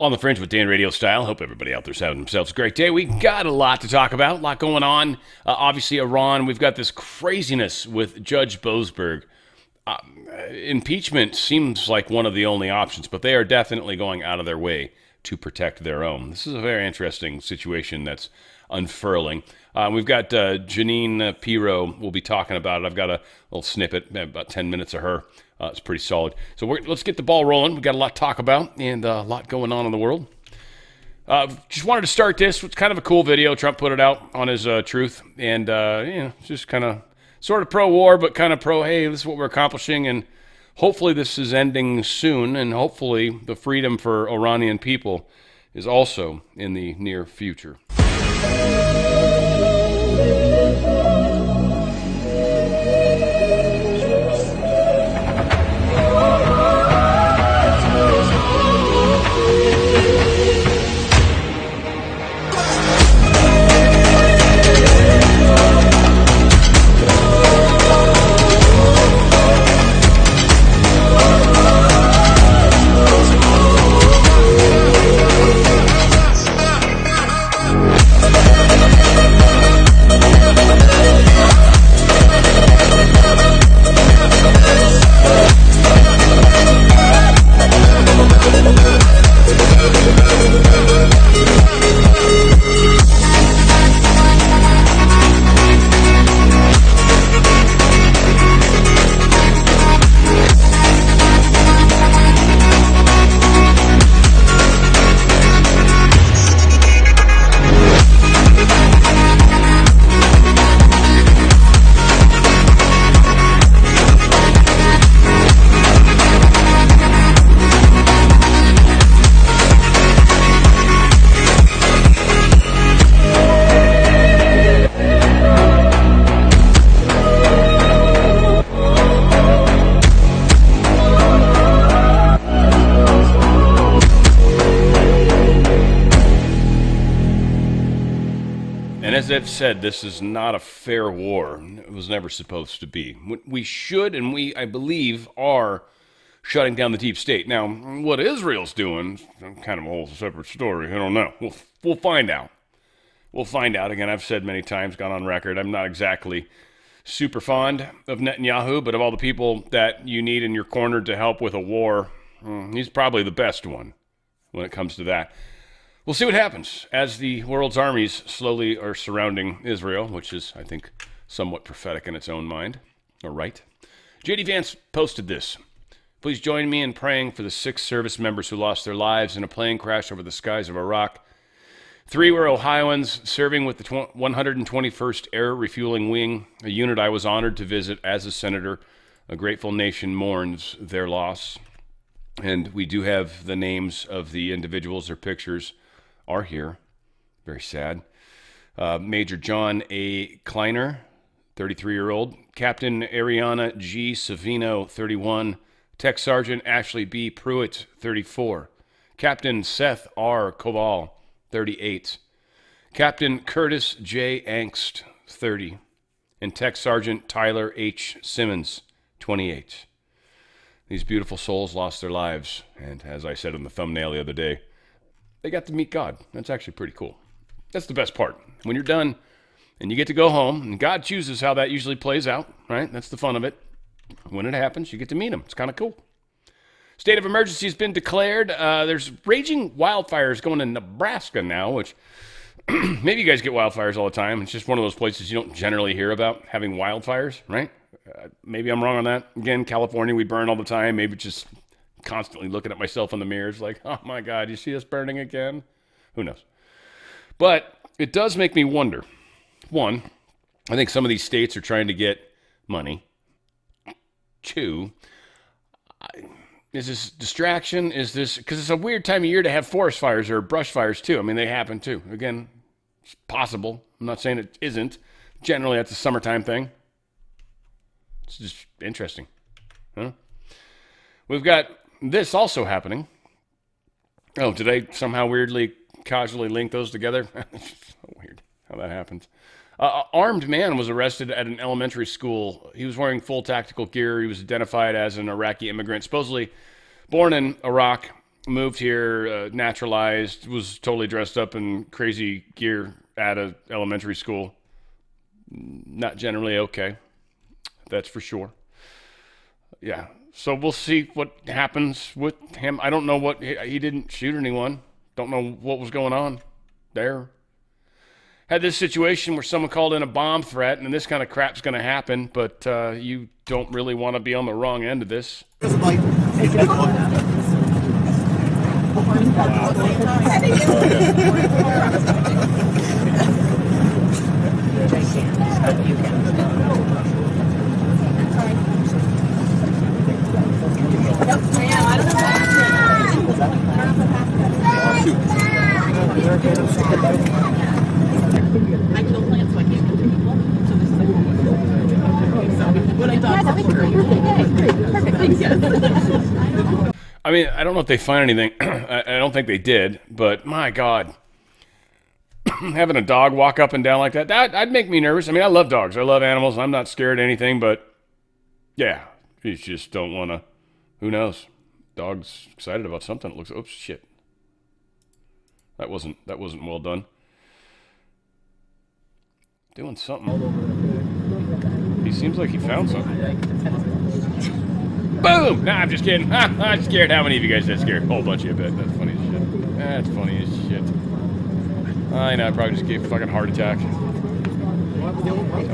On the Fringe with Dan RadioStyle. Hope everybody out there's having themselves a great day. We got a lot to talk about, a lot going on. Obviously, Iran, we've got this craziness with Judge Boasberg. Impeachment seems like one of the only options, but they are definitely going out of their way to protect their own. This is a very interesting situation that's unfurling. We've got Janine Pirro. We'll be talking about it. I've got a little snippet, about 10 minutes of her. It's pretty solid. So let's get the ball rolling. We've got a lot to talk about and a lot going on in the world. Just wanted to start this. It's kind of a cool video. Trump put it out on his Truth. And, just kind of sort of pro-war, but kind of pro, hey, this is what we're accomplishing. And hopefully this is ending soon. And hopefully the freedom for Iranian people is also in the near future. As I've said, this is not a fair war. It was never supposed to be. We should, and I believe, are shutting down the deep state. Now, what Israel's doing is kind of a whole separate story. I don't know. We'll find out. We'll find out. Again, I've said many times, gone on record, I'm not exactly super fond of Netanyahu, but of all the people that you need in your corner to help with a war, he's probably the best one when it comes to that. We'll see what happens as the world's armies slowly are surrounding Israel, which is, I think, somewhat prophetic in its own mind. All right. J.D. Vance posted this. Please join me in praying for the 6 service members who lost their lives in a plane crash over the skies of Iraq. 3 were Ohioans serving with the 121st Air Refueling Wing, a unit I was honored to visit as a senator. A grateful nation mourns their loss. And we do have the names of the individuals. Their pictures are here. Very sad. Major John A. Kleiner, 33-year-old. Captain Ariana G. Savino, 31. Tech Sergeant Ashley B. Pruitt, 34. Captain Seth R. Koval, 38. Captain Curtis J. Angst, 30. And Tech Sergeant Tyler H. Simmons, 28. These beautiful souls lost their lives. And as I said in the thumbnail the other day, they got to meet God. That's actually pretty cool. That's the best part. When you're done and you get to go home, and God chooses how that usually plays out, right? That's the fun of it. When it happens, you get to meet him. It's kind of cool. State of emergency has been declared. There's raging wildfires going in Nebraska now, which maybe you guys get wildfires all the time. It's just one of those places you don't generally hear about having wildfires, right? Maybe I'm wrong on that. Again, California, we burn all the time. Maybe it's just constantly looking at myself in the mirrors like, oh my God, you see us burning again? Who knows? But it does make me wonder. One, I think some of these states are trying to get money. Two, is this distraction? Is this, because it's a weird time of year to have forest fires or brush fires too. I mean, they happen too. Again, it's possible. I'm not saying it isn't. Generally, that's a summertime thing. It's just interesting. Huh? We've got this also happening. Oh, did I somehow weirdly, casually link those together? So weird how that happens. Armed man was arrested at an elementary school. He was wearing full tactical gear. He was identified as an Iraqi immigrant, supposedly born in Iraq, moved here, naturalized, was totally dressed up in crazy gear at a elementary school. Not generally okay. That's for sure. Yeah. So we'll see what happens with him. I don't know what he didn't shoot anyone. Don't know what was going on there. Had this situation where someone called in a bomb threat, and this kind of crap's going to happen, but you don't really want to be on the wrong end of this. I kill plants, so I can't kill people. So this is like when I thought perfect. Thanks, yes. I mean, I don't know if they find anything. I don't think they did, but my God. Having a dog walk up and down like that'd make me nervous. I mean, I love dogs. I love animals. I'm not scared of anything, but yeah, you just don't want to. Who knows? Dog's excited about something. It looks. Oops, shit. That wasn't well done. Doing something. He seems like he found something. Boom! Nah, I'm just kidding. I'm scared. How many of you guys are scared? A whole bunch of you, I bet. That's funny as shit. That's funny as shit. I know, I probably just gave a fucking heart attack. So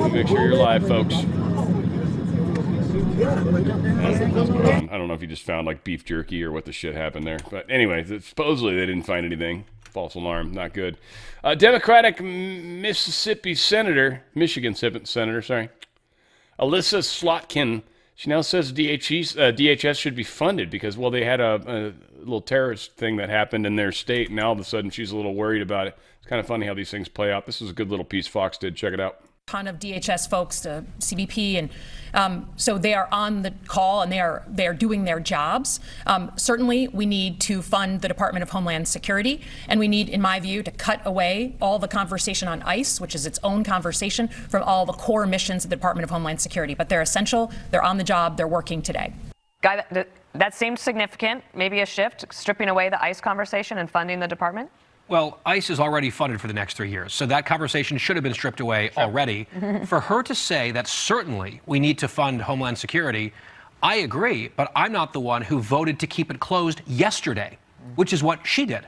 make sure you're alive, folks. I don't know if you just found like beef jerky or what the shit happened there. But anyway, supposedly they didn't find anything. False alarm, not good. Democratic Michigan Senator, Alyssa Slotkin, she now says DHS should be funded because, well, they had a little terrorist thing that happened in their state, and now all of a sudden she's a little worried about it. It's kind of funny how these things play out. This is a good little piece Fox did. Check it out. Ton of DHS folks, CBP, and so they are on the call and they are doing their jobs. Certainly, we need to fund the Department of Homeland Security, and we need, in my view, to cut away all the conversation on ICE, which is its own conversation, from all the core missions of the Department of Homeland Security. But they're essential. They're on the job. They're working today. Guy, that seems significant. Maybe a shift, stripping away the ICE conversation and funding the department. Well, ICE is already funded for the next 3 years, so that conversation should have been stripped away already. For her to say that certainly we need to fund Homeland Security, I agree, but I'm not the one who voted to keep it closed yesterday, which is what she did.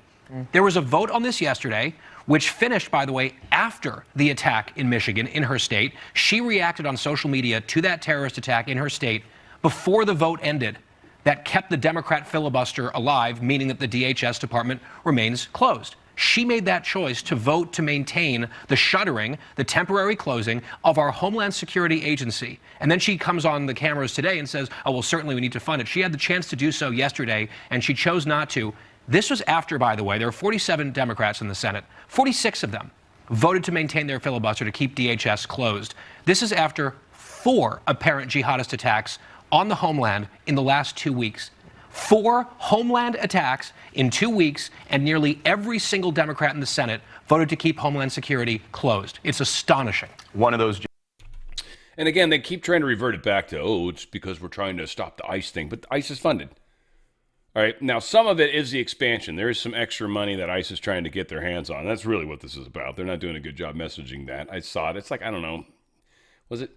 There was a vote on this yesterday, which finished, by the way, after the attack in Michigan, in her state. She reacted on social media to that terrorist attack in her state before the vote ended. That kept the Democrat filibuster alive, meaning that the DHS department remains closed. She made that choice to vote to maintain the shuttering, the temporary closing of our Homeland Security Agency. And then she comes on the cameras today and says, oh, well, certainly we need to fund it. She had the chance to do so yesterday, and she chose not to. This was after, by the way, there are 47 Democrats in the Senate. 46 of them voted to maintain their filibuster to keep DHS closed. This is after 4 apparent jihadist attacks on the homeland in the last 2 weeks. 4 homeland attacks in 2 weeks, and nearly every single Democrat in the Senate voted to keep Homeland Security closed. It's astonishing. One of those. And again, they keep trying to revert it back to, oh, it's because we're trying to stop the ICE thing, but ICE is funded. All right, now some of it is the expansion. There is some extra money that ICE is trying to get their hands on. That's really what this is about. They're not doing a good job messaging that. I saw it. It's like, I don't know, was it?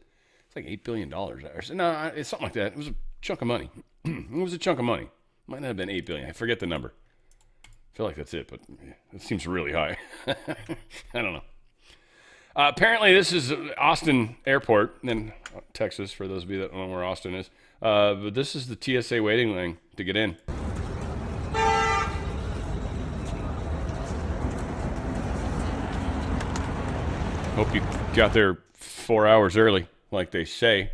It's like $8 billion. No, it's something like that. It was a chunk of money. It was a chunk of money. Might not have been $8 billion. I forget the number. I feel like that's it, but it seems really high. I don't know. Apparently, this is Austin Airport in Texas, for those of you that don't know where Austin is. But this is the TSA waiting line to get in. Hope you got there 4 hours early, like they say.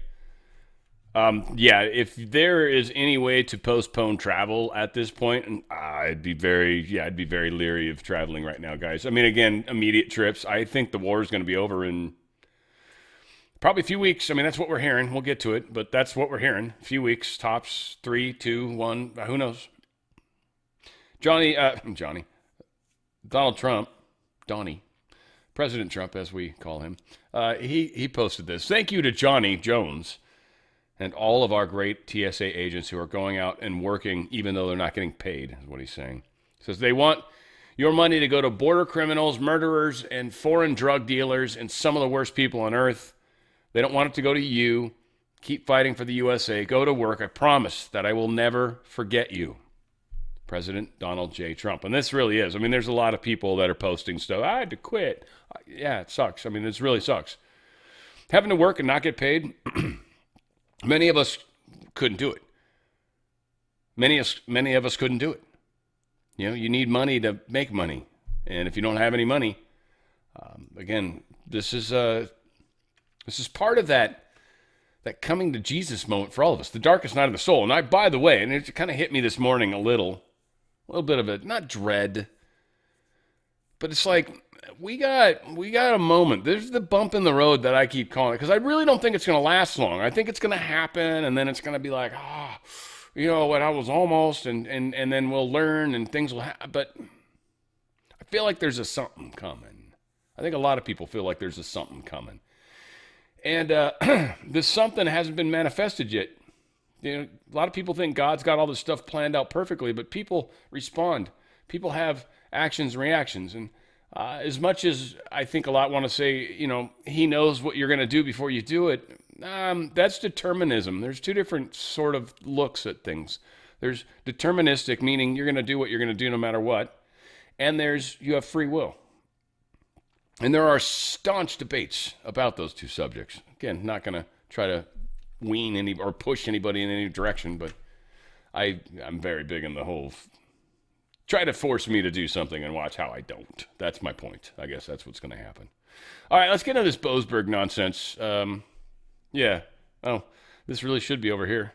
Yeah, if there is any way to postpone travel at this point, I'd be very leery of traveling right now, guys. I mean, again, immediate trips. I think the war is going to be over in probably a few weeks. I mean, that's what we're hearing. We'll get to it, but that's what we're hearing. A few weeks, tops, 3, 2, 1. Who knows? Donald Trump, Donnie, President Trump, as we call him, he posted this. Thank you to Johnny Jones. and all of our great TSA agents who are going out and working even though they're not getting paid, is what he's saying. He says they want your money to go to border criminals, murderers, and foreign drug dealers and some of the worst people on earth. They don't want it to go to you. Keep fighting for the USA. Go to work. I promise that I will never forget you. President Donald J. Trump. And this really is. I mean, there's a lot of people that are posting stuff. I had to quit. Yeah, it sucks. I mean, it really sucks. Having to work and not get paid, many of us couldn't do it. Many of us couldn't do it. You know, you need money to make money. And if you don't have any money, again, this is part of that coming to Jesus moment for all of us, the darkest night of the soul. And by the way, and it kind of hit me this morning a little bit of it, not dread, but it's like, we got a moment. There's the bump in the road that I keep calling it, because I really don't think it's going to last long. I think it's going to happen, and then it's going to be like, you know what, I was almost, and then we'll learn, and things will happen. But I feel like there's a something coming. I think a lot of people feel like there's a something coming. And this something hasn't been manifested yet. You know, a lot of people think God's got all this stuff planned out perfectly, but people respond. People have actions and reactions. And as much as I think a lot want to say, you know, he knows what you're going to do before you do it, that's determinism. There's two different sort of looks at things. There's deterministic, meaning you're going to do what you're going to do no matter what. And you have free will. And there are staunch debates about those two subjects. Again, not going to try to wean any or push anybody in any direction, but I'm very big in the whole try to force me to do something and watch how I don't. That's my point. I guess that's what's going to happen. All right, let's get into this Boasberg nonsense. Yeah. Oh, this really should be over here.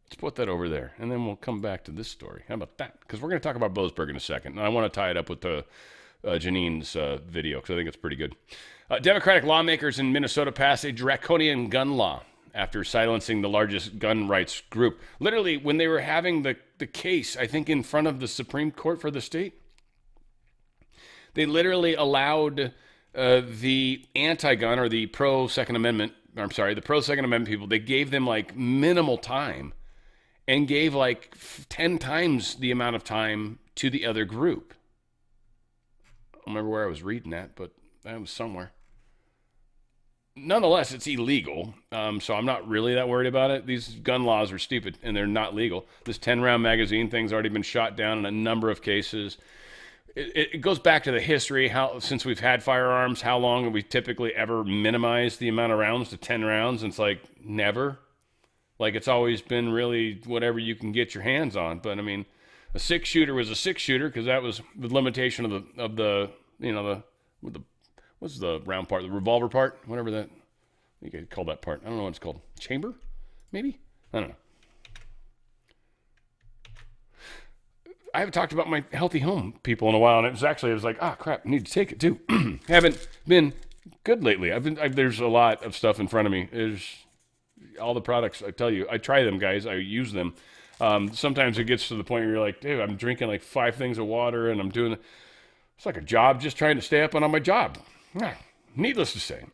Let's put that over there, and then we'll come back to this story. How about that? Because we're going to talk about Boasberg in a second, and I want to tie it up with Janine's video, because I think it's pretty good. Democratic lawmakers in Minnesota passed a draconian gun law after silencing the largest gun rights group. Literally, when they were having the case, I think in front of the Supreme Court for the state, they literally allowed the anti-gun or the pro-Second Amendment, the pro-Second Amendment people, they gave them like minimal time and gave like 10 times the amount of time to the other group. I don't remember where I was reading that, but that was somewhere. Nonetheless, it's illegal, so I'm not really that worried about it. These gun laws are stupid, and they're not legal. This 10-round magazine thing's already been shot down in a number of cases. It goes back to the history, how since we've had firearms, how long have we typically ever minimized the amount of rounds to 10 rounds? And it's like, never. Like, it's always been really whatever you can get your hands on. But, I mean, a 6-shooter was a 6-shooter because that was the limitation of the what's the round part? The revolver part? Whatever that, you could call that part. I don't know what it's called. Chamber? Maybe? I don't know. I haven't talked about my healthy home people in a while, and I was like, crap, I need to take it too. Haven't been good lately. There's a lot of stuff in front of me. There's all the products, I tell you, I try them, guys. I use them. Sometimes it gets to the point where you're like, dude, I'm drinking like 5 things of water, and I'm doing, it's like a job, just trying to stay up on my job. Needless to say,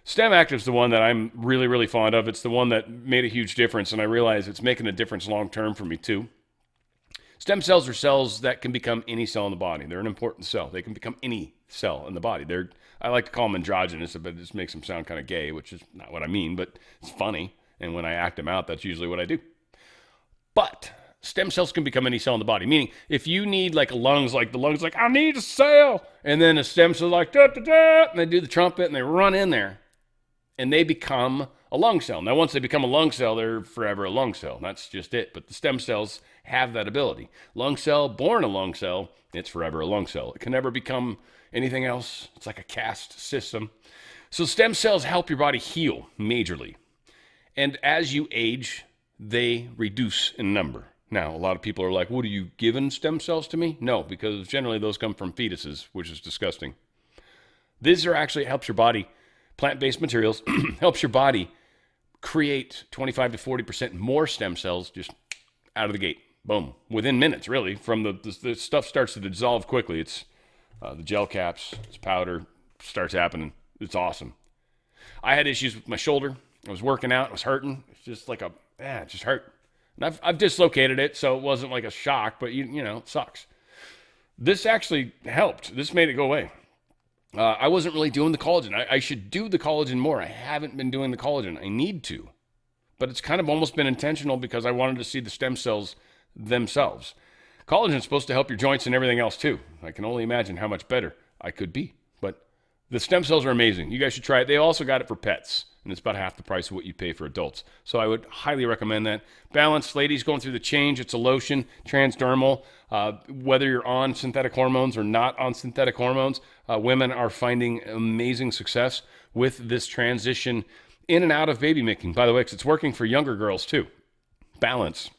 STEM Active is the one that I'm really, really fond of. It's the one that made a huge difference, and I realize it's making a difference long term for me too. Stem cells are cells that can become any cell in the body. They're an important cell. They can become any cell in the body. I like to call them androgynous, but it just makes them sound kind of gay, which is not what I mean, but it's funny. And when I act them out, that's usually what I do. But stem cells can become any cell in the body, meaning if you need like the lungs, like, I need a cell. And then a stem cell like, da, da, da, and they do the trumpet and they run in there and they become a lung cell. Now, once they become a lung cell, they're forever a lung cell. That's just it. But the stem cells have that ability. Lung cell, born a lung cell, it's forever a lung cell. It can never become anything else. It's like a caste system. So stem cells help your body heal majorly. And as you age, they reduce in number. Now, a lot of people are like, what, are you giving stem cells to me? No, because generally those come from fetuses, which is disgusting. These are actually, it helps your body, plant-based materials, helps your body create 25 to 40% more stem cells just out of the gate. Boom. Within minutes, really, from the stuff starts to dissolve quickly. It's the gel caps, it's powder, starts happening. It's awesome. I had issues with my shoulder. I was working out. It was hurting. It's just like it just hurt. And I've dislocated it, so it wasn't like a shock, but you know, it sucks. This actually helped. This made it go away. I wasn't really doing the collagen. I should do the collagen more. I haven't been doing the collagen. I need to. But it's kind of almost been intentional because I wanted to see the stem cells themselves. Collagen is supposed to help your joints and everything else too. I can only imagine how much better I could be. But the stem cells are amazing. You guys should try it. They also got it for pets, and it's about half the price of what you pay for adults. So I would highly recommend that. Balance, ladies going through the change. It's a lotion, transdermal. Whether you're on synthetic hormones or not on synthetic hormones, women are finding amazing success with this transition in and out of baby making. By the way, because it's working for younger girls too. Balance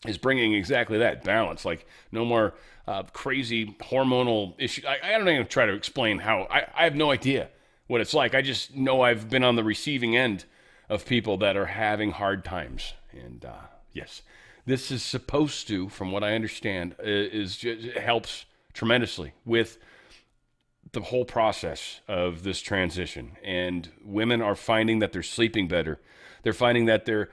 is bringing exactly that, balance. Like no more crazy hormonal issues. I don't even try to explain how. I have no idea what it's like. I just know I've been on the receiving end of people that are having hard times. And yes, this is supposed to, from what I understand, it helps tremendously with the whole process of this transition. And women are finding that they're sleeping better. They're finding that their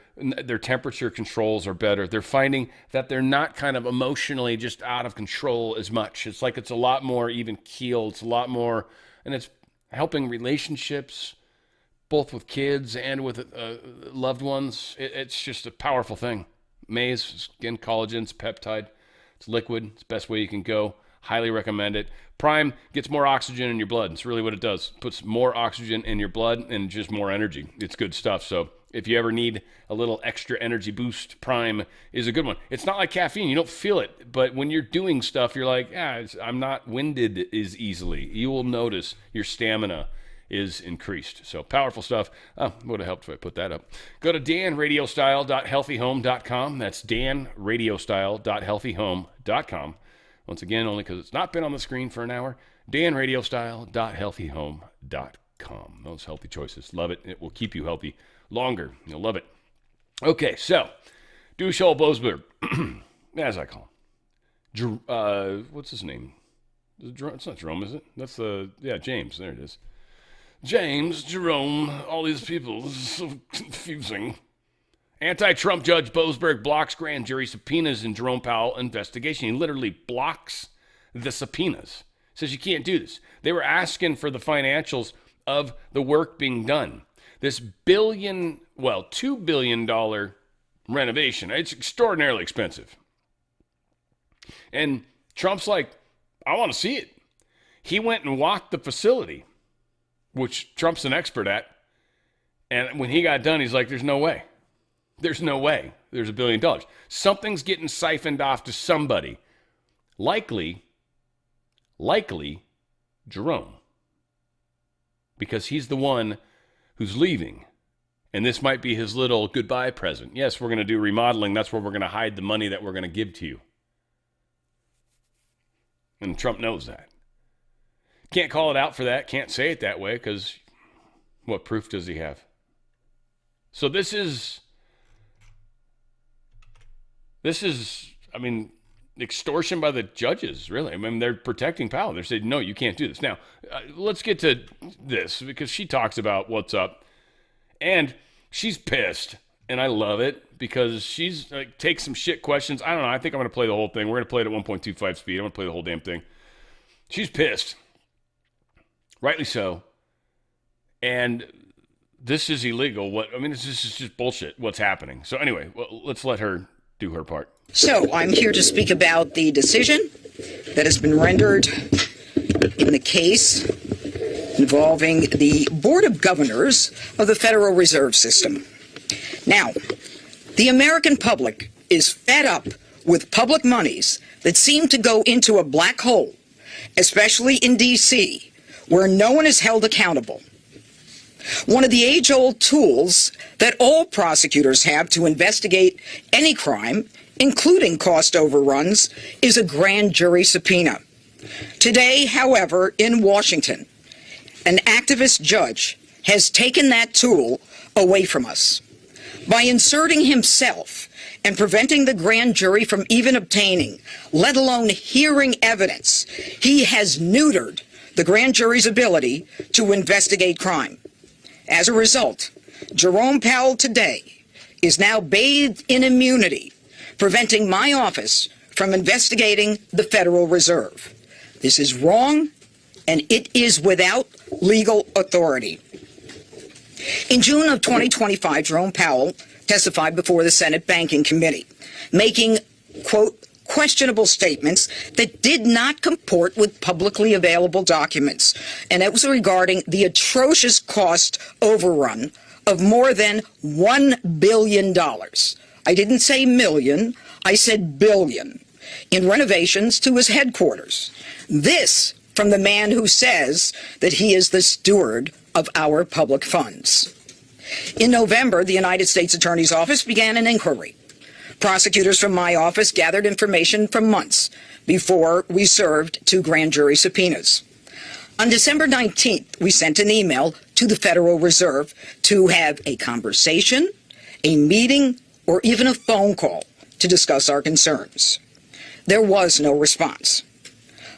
temperature controls are better. They're finding that they're not kind of emotionally just out of control as much. It's like it's a lot more even keeled. It's a lot more, and it's helping relationships, both with kids and with loved ones. It's just a powerful thing. Maize, again, collagen, it's peptide. It's liquid. It's the best way you can go. Highly recommend it. Prime gets more oxygen in your blood. It's really what it does. Puts more oxygen in your blood and just more energy. It's good stuff. So if you ever need a little extra energy boost, Prime is a good one. It's not like caffeine. You don't feel it. But when you're doing stuff, you're like, I'm not winded as easily. You will notice your stamina is increased. So powerful stuff. Would have helped if I put that up. Go to danradiostyle.healthyhome.com. That's danradiostyle.healthyhome.com. Once again, only because it's not been on the screen for an hour, danradiostyle.healthyhome.com. Those healthy choices. Love it. It will keep you healthy longer. You'll love it. Okay, so, Judicial Boasberg, as I call him. What's his name? It's not Jerome, is it? That's James. There it is. James, Jerome, all these people. This is so confusing. Anti-Trump Judge Boasberg blocks grand jury subpoenas in Jerome Powell investigation. He literally blocks the subpoenas. Says you can't do this. They were asking for the financials of the work being done. This $2 billion renovation. It's extraordinarily expensive. And Trump's like, I want to see it. He went and walked the facility, which Trump's an expert at. And when he got done, he's like, there's no way. There's no way there's $1 billion. Something's getting siphoned off to somebody. Likely Jerome. Because he's the one who's leaving. And this might be his little goodbye present. Yes, we're going to do remodeling. That's where we're going to hide the money that we're going to give to you. And Trump knows that. Can't call it out for that. Can't say it that way because what proof does he have? So this is, extortion by the judges, really. They're protecting Powell. They're saying, no, you can't do this. Now, let's get to this because she talks about what's up. And she's pissed. And I love it because she's takes some shit questions. I don't know. I think I'm going to play the whole thing. We're going to play it at 1.25 speed. I'm going to play the whole damn thing. She's pissed. Rightly so. And this is illegal. This is just bullshit what's happening. So anyway, let's let her do her part. So I'm here to speak about the decision that has been rendered in the case involving the Board of Governors of the Federal Reserve System. Now, the American public is fed up with public monies that seem to go into a black hole, especially in D.C., where no one is held accountable. One of the age-old tools that all prosecutors have to investigate any crime, including cost overruns, is a grand jury subpoena. Today, however, in Washington, an activist judge has taken that tool away from us. By inserting himself and preventing the grand jury from even obtaining, let alone hearing evidence, he has neutered the grand jury's ability to investigate crime. As a result, Jerome Powell today is now bathed in immunity, preventing my office from investigating the Federal Reserve. This is wrong, and it is without legal authority. In June of 2025, Jerome Powell testified before the Senate Banking Committee, making, quote, questionable statements that did not comport with publicly available documents. And that was regarding the atrocious cost overrun of more than $1 billion. I didn't say million, I said billion, in renovations to his headquarters. This from the man who says that he is the steward of our public funds. In November, the United States Attorney's Office began an inquiry. Prosecutors from my office gathered information for months before we served 2 grand jury subpoenas. On December 19th, we sent an email to the Federal Reserve to have a conversation, a meeting, or even a phone call to discuss our concerns. There was no response.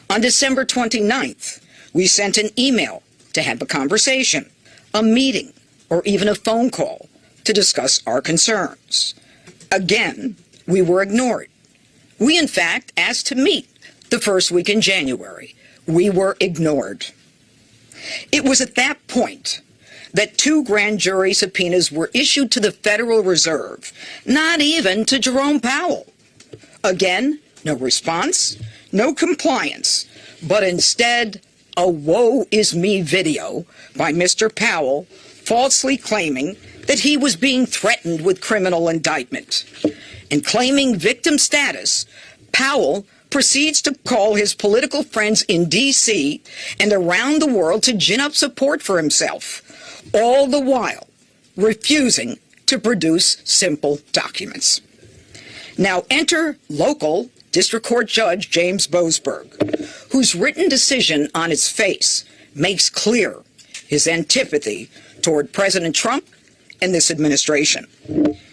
On December 29th, we sent an email to have a conversation, a meeting, or even a phone call to discuss our concerns. Again, we were ignored. We, in fact, asked to meet the first week in January. We were ignored. It was at that point that 2 grand jury subpoenas were issued to the Federal Reserve, not even to Jerome Powell. Again, no response, no compliance, but instead a woe is me video by Mr. Powell falsely claiming that he was being threatened with criminal indictment. In claiming victim status, Powell proceeds to call his political friends in D.C. and around the world to gin up support for himself, all the while refusing to produce simple documents. Now enter local District Court Judge James Boasberg, whose written decision on its face makes clear his antipathy toward President Trump and this administration.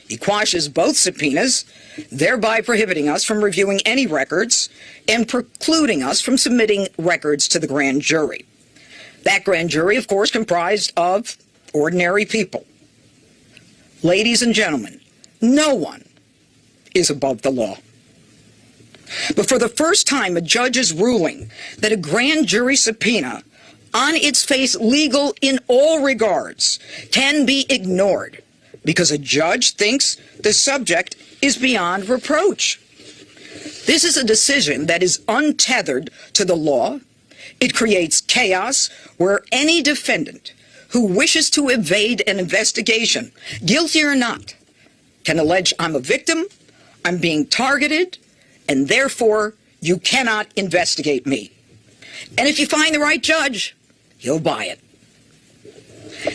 He quashes both subpoenas, thereby prohibiting us from reviewing any records and precluding us from submitting records to the grand jury. That grand jury, of course, comprised of ordinary people. Ladies and gentlemen, no one is above the law. But for the first time, a judge is ruling that a grand jury subpoena, on its face legal in all regards, can be ignored because a judge thinks the subject is beyond reproach. This is a decision that is untethered to the law. It creates chaos where any defendant who wishes to evade an investigation, guilty or not, can allege I'm a victim, I'm being targeted, and therefore you cannot investigate me. And if you find the right judge, he'll buy it.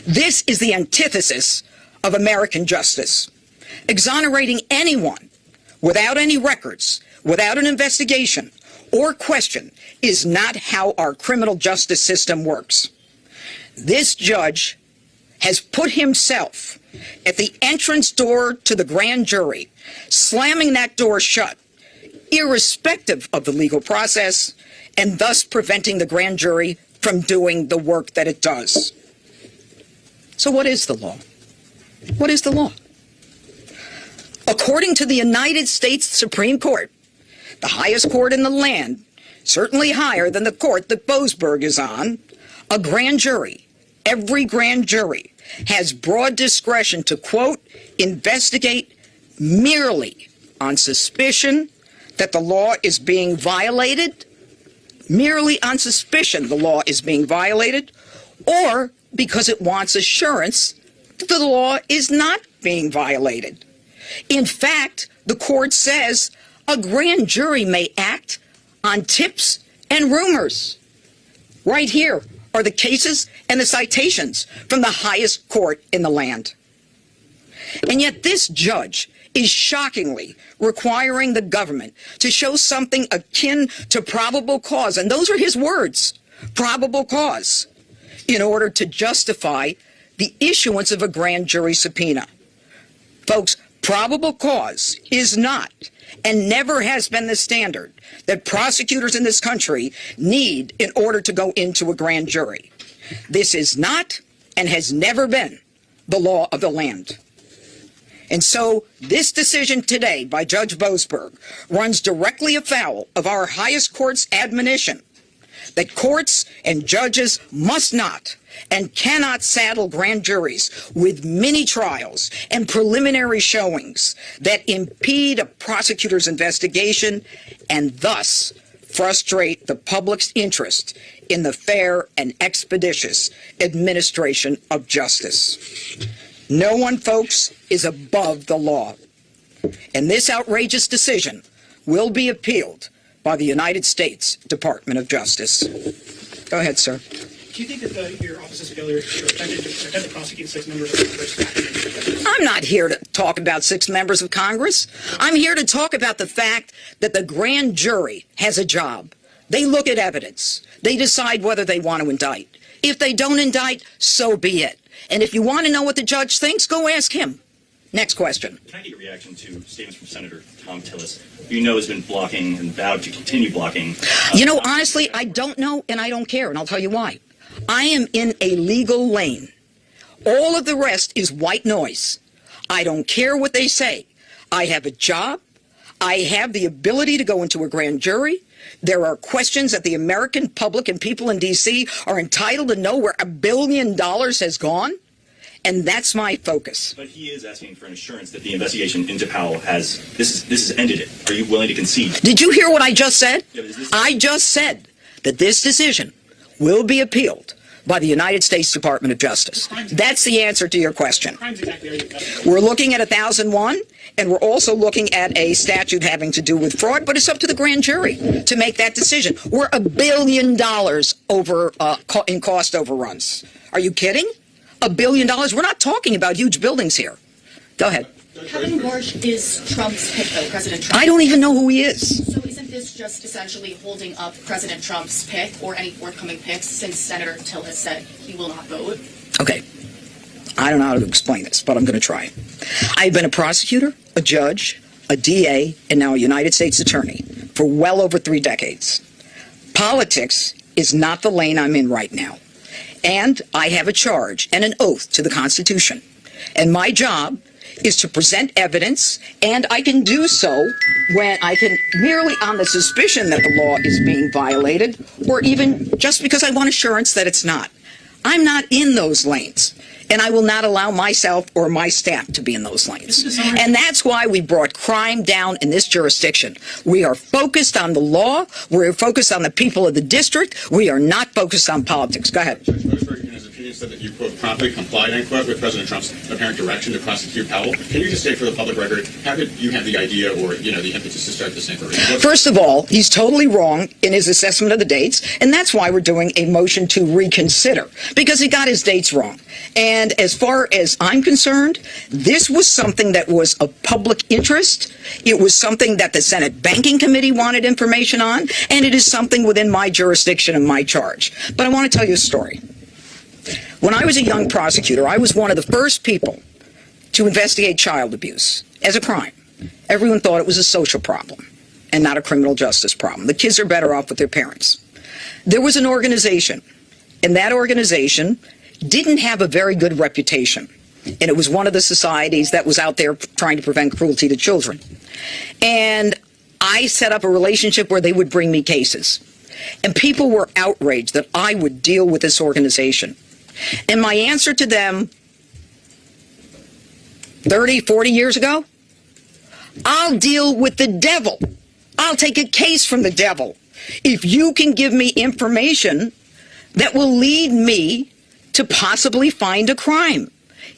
This is the antithesis of American justice. Exonerating anyone without any records, without an investigation or question, is not how our criminal justice system works. This judge has put himself at the entrance door to the grand jury, slamming that door shut, irrespective of the legal process, and thus preventing the grand jury from doing the work that it does. So what is the law? What is the law? According to the United States Supreme Court, the highest court in the land, certainly higher than the court that Boasberg is on, a grand jury, every grand jury, has broad discretion to, quote, investigate merely on suspicion that the law is being violated, merely on suspicion the law is being violated, or because it wants assurance that the law is not being violated. In fact, the court says a grand jury may act on tips and rumors. Right here are the cases and the citations from the highest court in the land. And yet this judge is shockingly requiring the government to show something akin to probable cause, and those are his words, probable cause, in order to justify the issuance of a grand jury subpoena. Folks, probable cause is not and never has been the standard that prosecutors in this country need in order to go into a grand jury. This is not and has never been the law of the land. And so this decision today by Judge Boasberg runs directly afoul of our highest court's admonition that courts and judges must not and cannot saddle grand juries with mini trials and preliminary showings that impede a prosecutor's investigation and thus frustrate the public's interest in the fair and expeditious administration of justice. No one, folks, is above the law. And this outrageous decision will be appealed by the United States Department of Justice. Go ahead, sir. Do you think that your office's failure to attempt to prosecute 6 members of Congress? I'm not here to talk about 6 members of Congress. I'm here to talk about the fact that the grand jury has a job. They look at evidence. They decide whether they want to indict. If they don't indict, so be it. And if you want to know what the judge thinks, go ask him. Next question. Can I get your reaction to statements from Senator Tom Tillis, who you know has been blocking and vowed to continue blocking? You know, honestly, I don't know and I don't care, and I'll tell you why. I am in a legal lane. All of the rest is white noise. I don't care what they say. I have a job. I have the ability to go into a grand jury. There are questions that the American public and people in D.C. are entitled to know where $1 billion has gone. And that's my focus. But he is asking for an assurance that the investigation into Powell has ended it. Are you willing to concede? Did you hear what I just said? Yeah, I just said that this decision will be appealed by the United States Department of Justice. That's the answer to your question. We're looking at 1001, and we're also looking at a statute having to do with fraud, but it's up to the grand jury to make that decision. We're $1 billion over in cost overruns. Are you kidding? $1 billion? We're not talking about huge buildings here. Go ahead. Kevin Warsh is Trump's pick, though, President Trump. I don't even know who he is. So isn't this just essentially holding up President Trump's pick or any forthcoming picks since Senator Till has said he will not vote? Okay. I don't know how to explain this, but I'm going to try. I've been a prosecutor, a judge, a DA, and now a United States attorney for well over 3 decades. Politics is not the lane I'm in right now. And I have a charge and an oath to the Constitution. And my job is to present evidence, and I can do so when I can merely on the suspicion that the law is being violated, or even just because I want assurance that it's not. I'm not in those lanes, and I will not allow myself or my staff to be in those lanes. And that's why we brought crime down in this jurisdiction. We are focused on the law. We're focused on the people of the district. We are not focused on politics. Go ahead. Judge Boasberg, in his opinion, said that you, quote, promptly complied, unquote, with President Trump's apparent direction to prosecute Powell. Can you just state for the public record, how did you have the idea or, the impetus to start this inquiry? First of all, he's totally wrong in his assessment of the dates, and that's why we're doing a motion to reconsider, because he got his dates wrong. And as far as I'm concerned, this was something that was of public interest. It was something that the Senate Banking Committee wanted information on, and it is something within my jurisdiction and my charge. But I want to tell you a story. When I was a young prosecutor, I was one of the first people to investigate child abuse as a crime. Everyone thought it was a social problem and not a criminal justice problem. The kids are better off with their parents. There was an organization, and that organization didn't have a very good reputation. And it was one of the societies that was out there trying to prevent cruelty to children. And I set up a relationship where they would bring me cases. And people were outraged that I would deal with this organization. And my answer to them 30, 40 years ago, I'll deal with the devil. I'll take a case from the devil if you can give me information that will lead me to possibly find a crime.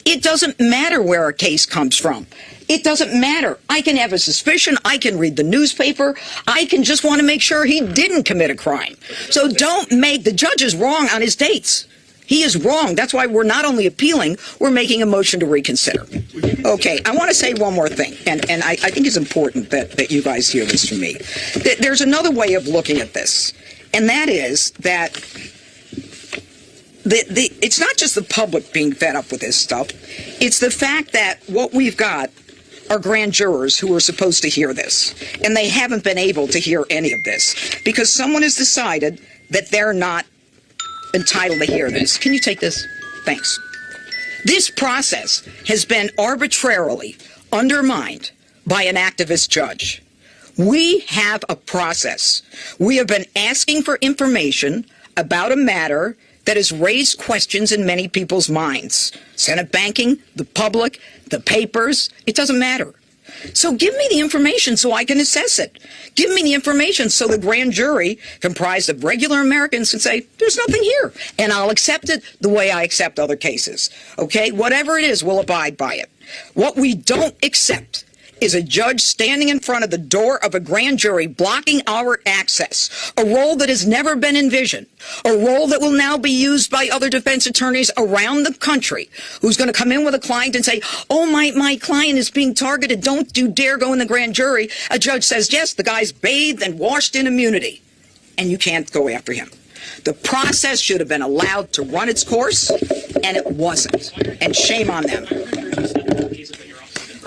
It doesn't matter where a case comes from. It doesn't matter. I can have a suspicion. I can read the newspaper. I can just want to make sure he didn't commit a crime. So don't make the judge is wrong on his dates. He is wrong. That's why we're not only appealing, we're making a motion to reconsider. Okay, I want to say one more thing, and I think it's important that you guys hear this from me. There's another way of looking at this, and that is that it's not just the public being fed up with this stuff. It's the fact that what we've got are grand jurors who are supposed to hear this, and they haven't been able to hear any of this because someone has decided that they're not entitled to hear this. Can you take this? Thanks. This process has been arbitrarily undermined by an activist judge. We have a process. We have been asking for information about a matter that has raised questions in many people's minds. Senate banking, the public, the papers, it doesn't matter. So give me the information so I can assess it. Give me the information so the grand jury, comprised of regular Americans, can say, there's nothing here. And I'll accept it the way I accept other cases. Okay? Whatever it is, we'll abide by it. What we don't accept is a judge standing in front of the door of a grand jury blocking our access, a role that has never been envisioned, a role that will now be used by other defense attorneys around the country, who's going to come in with a client and say, oh, my client is being targeted, don't you dare go in the grand jury. A judge says, yes, the guy's bathed and washed in immunity, and you can't go after him. The process should have been allowed to run its course, and it wasn't. And shame on them.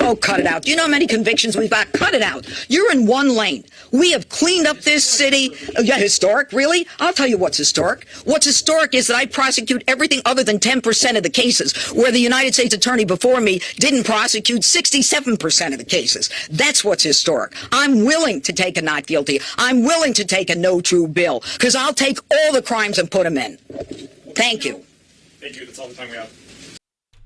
Oh, cut it out. Do you know how many convictions we've got? Cut it out. You're in one lane. We have cleaned up this city. Yeah, historic, really? I'll tell you what's historic. What's historic is that I prosecute everything other than 10% of the cases, where the United States attorney before me didn't prosecute 67% of the cases. That's what's historic. I'm willing to take a not guilty. I'm willing to take a no true bill, because I'll take all the crimes and put them in. Thank you. Thank you. That's all the time we have.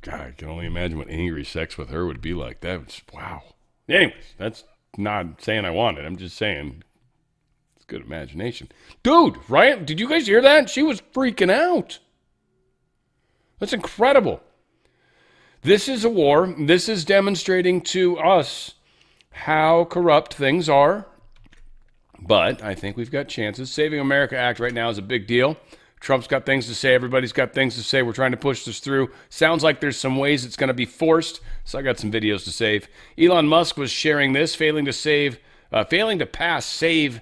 God, I can only imagine what angry sex with her would be like. That was, wow. Anyways, that's not saying I want it. I'm just saying it's good imagination. Dude, right? Did you guys hear that? She was freaking out. That's incredible. This is a war. This is demonstrating to us how corrupt things are. But I think we've got chances. Saving America Act right now is a big deal. Trump's got things to say. Everybody's got things to say. We're trying to push this through. Sounds like there's some ways it's going to be forced. So I got some videos to save. Elon Musk was sharing this. Failing to pass Save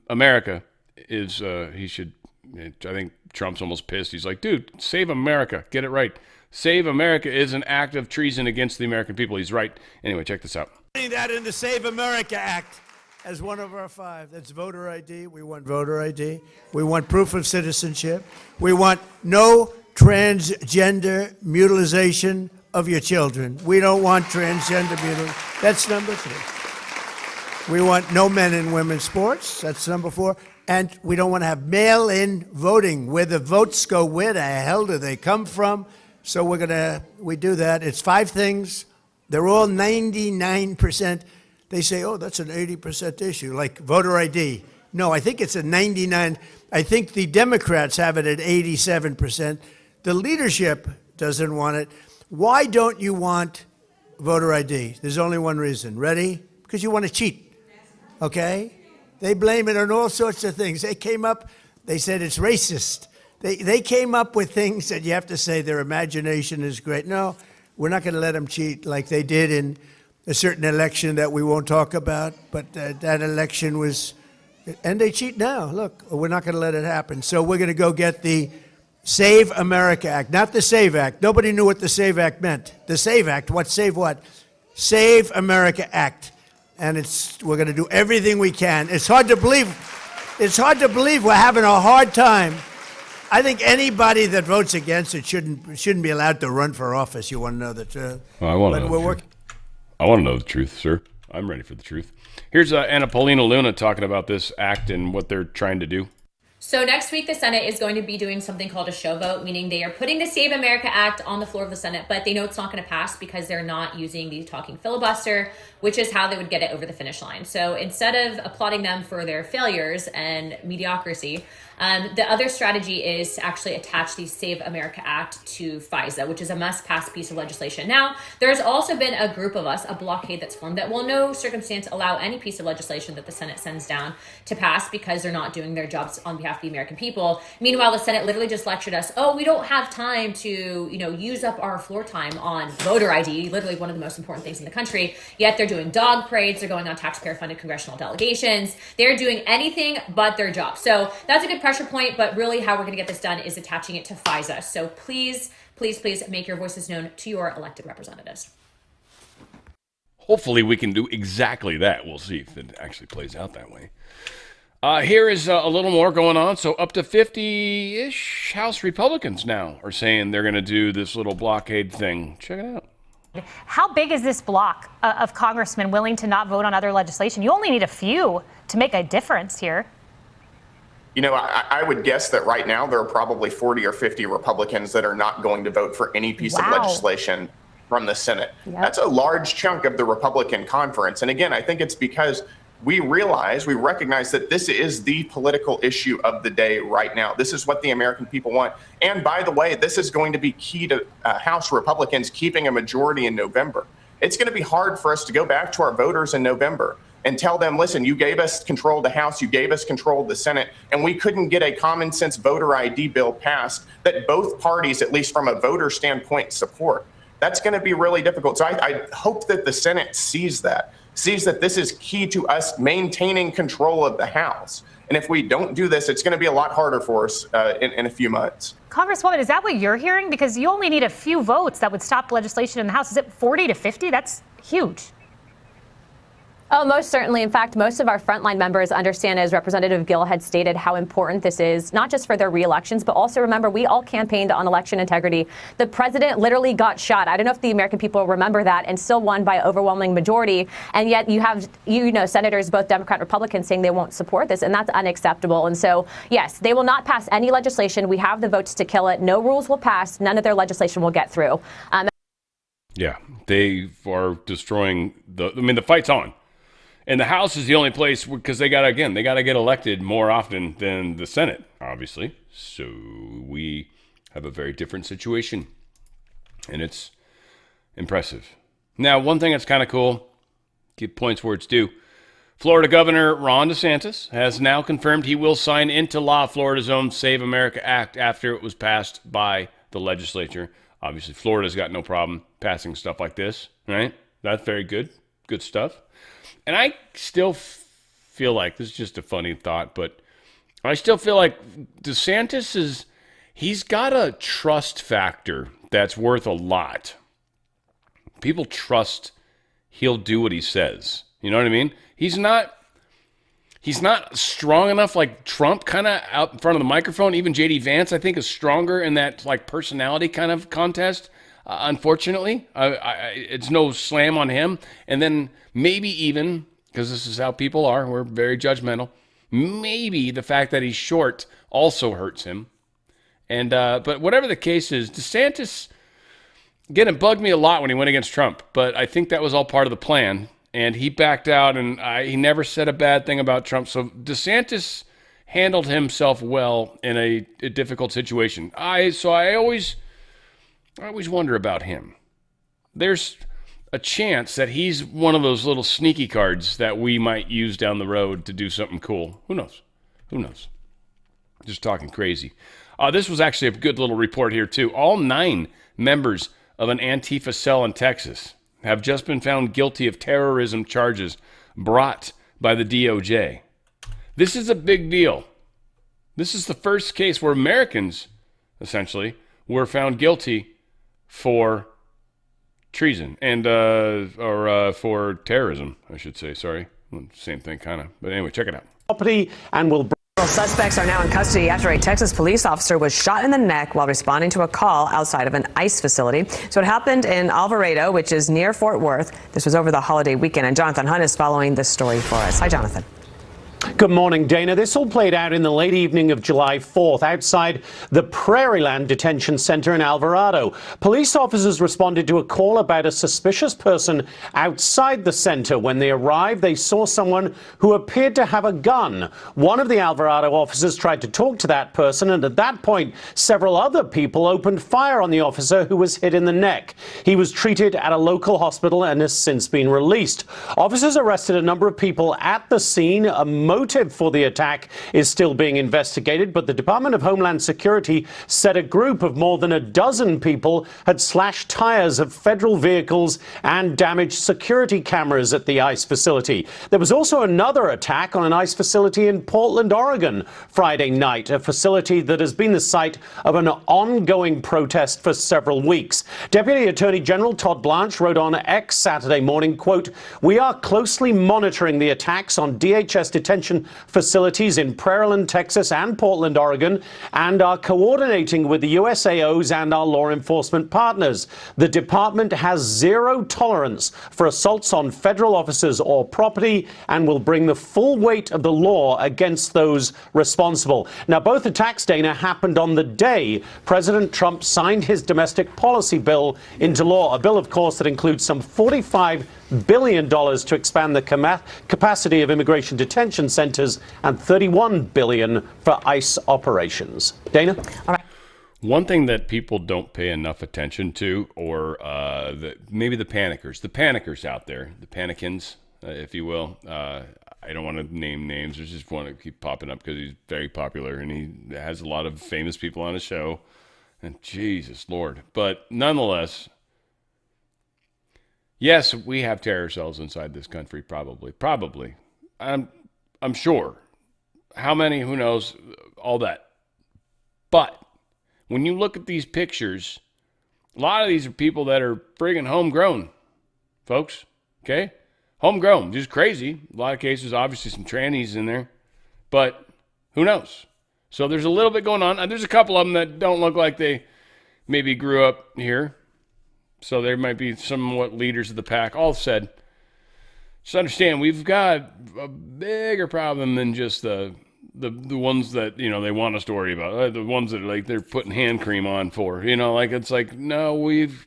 America is, he should, I think Trump's almost pissed. He's like, dude, save America. Get it right. Save America is an act of treason against the American people. He's right. Anyway, check this out. That in the Save America Act as one of our 5. That's voter ID. We want voter ID. We want proof of citizenship. We want no transgender mutilization of your children. We don't want transgender mutilation. That's number 3. We want no men in women's sports. That's number 4. And we don't want to have mail-in voting, where the votes go. Where the hell do they come from? So we do that. It's 5 things. They're all 99%. They say, oh, that's an 80% issue, like voter ID. No, I think it's a 99. I think the Democrats have it at 87%. The leadership doesn't want it. Why don't you want voter ID? There's only one reason. Ready? Because you want to cheat. Okay? They blame it on all sorts of things. They came up, they said it's racist. They came up with things that you have to say their imagination is great. No, we're not going to let them cheat like they did in a certain election that we won't talk about, but that election was, and they cheat now. Look, we're not going to let it happen. So we're going to go get the Save America Act, not the Save Act. Nobody knew what the Save Act meant. The Save Act, what save what? Save America Act. And we're going to do everything we can. It's hard to believe. It's hard to believe we're having a hard time. I think anybody that votes against it shouldn't be allowed to run for office. You want to know the truth? Well, I want to know the truth. I want to know the truth, sir. I'm ready for the truth. Here's Anna Paulina Luna talking about this act and what they're trying to do. So next week, the Senate is going to be doing something called a show vote, meaning they are putting the Save America Act on the floor of the Senate, but they know it's not going to pass because they're not using the talking filibuster, which is how they would get it over the finish line. So instead of applauding them for their failures and mediocrity, the other strategy is to actually attach the Save America Act to FISA, which is a must-pass piece of legislation. Now, there's also been a group of us, a blockade that's formed that will in no circumstance allow any piece of legislation that the Senate sends down to pass because they're not doing their jobs on behalf of the American people. Meanwhile, the Senate literally just lectured us, oh, we don't have time to, use up our floor time on voter ID, literally one of the most important things in the country. Yet they're doing dog parades, they're going on taxpayer-funded congressional delegations, they're doing anything but their job. So that's a good pressure point, but really how we're going to get this done is attaching it to FISA. So please, please, please make your voices known to your elected representatives. Hopefully we can do exactly that. We'll see if it actually plays out that way. Here is a little more going on. So up to 50-ish House Republicans now are saying they're going to do this little blockade thing. Check it out. How big is this block of congressmen willing to not vote on other legislation? You only need a few to make a difference here. You know, I would guess that right now there are probably 40 or 50 Republicans that are not going to vote for any piece of legislation from the Senate. Yep. That's a large chunk of the Republican conference. And again, I think it's because we recognize that this is the political issue of the day right now. This is what the American people want. And by the way, this is going to be key to House Republicans keeping a majority in November. It's going to be hard for us to go back to our voters in November and tell them, listen, you gave us control of the House, you gave us control of the Senate, and we couldn't get a common sense voter ID bill passed that both parties, at least from a voter standpoint, support. That's going to be really difficult. So I hope that the Senate sees that this is key to us maintaining control of the House. And if we don't do this, it's going to be a lot harder for us in a few months. Congresswoman, is that what you're hearing? Because you only need a few votes that would stop legislation in the House. Is it 40 to 50? That's huge. Oh, most certainly. In fact, most of our frontline members understand, as Representative Gill had stated, how important this is, not just for their reelections, but also remember, we all campaigned on election integrity. The president literally got shot. I don't know if the American people remember that, and still won by overwhelming majority. And yet you have, senators, both Democrat and Republican, saying they won't support this, and that's unacceptable. And so, yes, they will not pass any legislation. We have the votes to kill it. No rules will pass. None of their legislation will get through. Yeah, they are destroying the fight's on. And the House is the only place because they got to get elected more often than the Senate, obviously. So we have a very different situation. And it's impressive. Now, one thing that's kind of cool, give points where it's due. Florida Governor Ron DeSantis has now confirmed he will sign into law Florida's own Save America Act after it was passed by the legislature. Obviously, Florida's got no problem passing stuff like this, right? That's very good. Good stuff. And I still feel like, this is just a funny thought, but I still feel like DeSantis he's got a trust factor that's worth a lot. People trust he'll do what he says. You know what I mean? He's not strong enough like Trump kind of out in front of the microphone. Even J.D. Vance, I think, is stronger in that like personality kind of contest. Unfortunately, it's no slam on him. And then maybe even, because this is how people are, we're very judgmental, maybe the fact that he's short also hurts him. And but whatever the case is, DeSantis, again, it bugged me a lot when he went against Trump. But I think that was all part of the plan. And he backed out, and he never said a bad thing about Trump. So DeSantis handled himself well in a difficult situation. I always wonder about him. There's a chance that he's one of those little sneaky cards that we might use down the road to do something cool. Who knows? Just talking crazy. This was actually a good little report here, too. All 9 members of an Antifa cell in Texas have just been found guilty of terrorism charges brought by the DOJ. This is a big deal. This is the first case where Americans, essentially, were found guilty for treason and for terrorism, I should say. Sorry, same thing, kind of. But anyway, check it out. Property and will. Suspects are now in custody after a Texas police officer was shot in the neck while responding to a call outside of an ICE facility. So it happened in Alvarado, which is near Fort Worth. This was over the holiday weekend, and Jonathan Hunt is following this story for us. Hi, Jonathan. Good morning, Dana. This all played out in the late evening of July 4th outside the Prairieland Detention Center in Alvarado. Police officers responded to a call about a suspicious person outside the center. When they arrived, they saw someone who appeared to have a gun. One of the Alvarado officers tried to talk to that person, and at that point, several other people opened fire on the officer, who was hit in the neck. He was treated at a local hospital and has since been released. Officers arrested a number of people at the scene. A motive for the attack is still being investigated, but the Department of Homeland Security said a group of more than a dozen people had slashed tires of federal vehicles and damaged security cameras at the ICE facility. There was also another attack on an ICE facility in Portland, Oregon, Friday night, a facility that has been the site of an ongoing protest for several weeks. Deputy Attorney General Todd Blanche wrote on X Saturday morning, quote, "We are closely monitoring the attacks on DHS detention detention facilities in Prairiland, Texas and Portland, Oregon, and are coordinating with the USAOs and our law enforcement partners. The department has zero tolerance for assaults on federal officers or property and will bring the full weight of the law against those responsible. Now, both attacks, Dana, happened on the day President Trump signed his domestic policy bill into law, a bill, of course, that includes some $45 billion to expand the capacity of immigration detention centers and $31 billion for ICE operations. Dana? All right. One thing that people don't pay enough attention to, or maybe the panickers out there, the panicans, if you will. I don't want to name names. There's just one that keep popping up because he's very popular and he has a lot of famous people on his show. And Jesus Lord. But nonetheless, yes, we have terror cells inside this country, probably. I'm sure. How many? Who knows? All that. But when you look at these pictures, a lot of these are people that are friggin' homegrown, folks. Okay? Homegrown. Just crazy. A lot of cases, obviously some trannies in there. But who knows? So there's a little bit going on. There's a couple of them that don't look like they maybe grew up here. So there might be somewhat leaders of the pack. All said, just understand we've got a bigger problem than just the ones that, you know, they want us to worry about. The ones that like they're putting hand cream on for. You know, like it's like, no, we've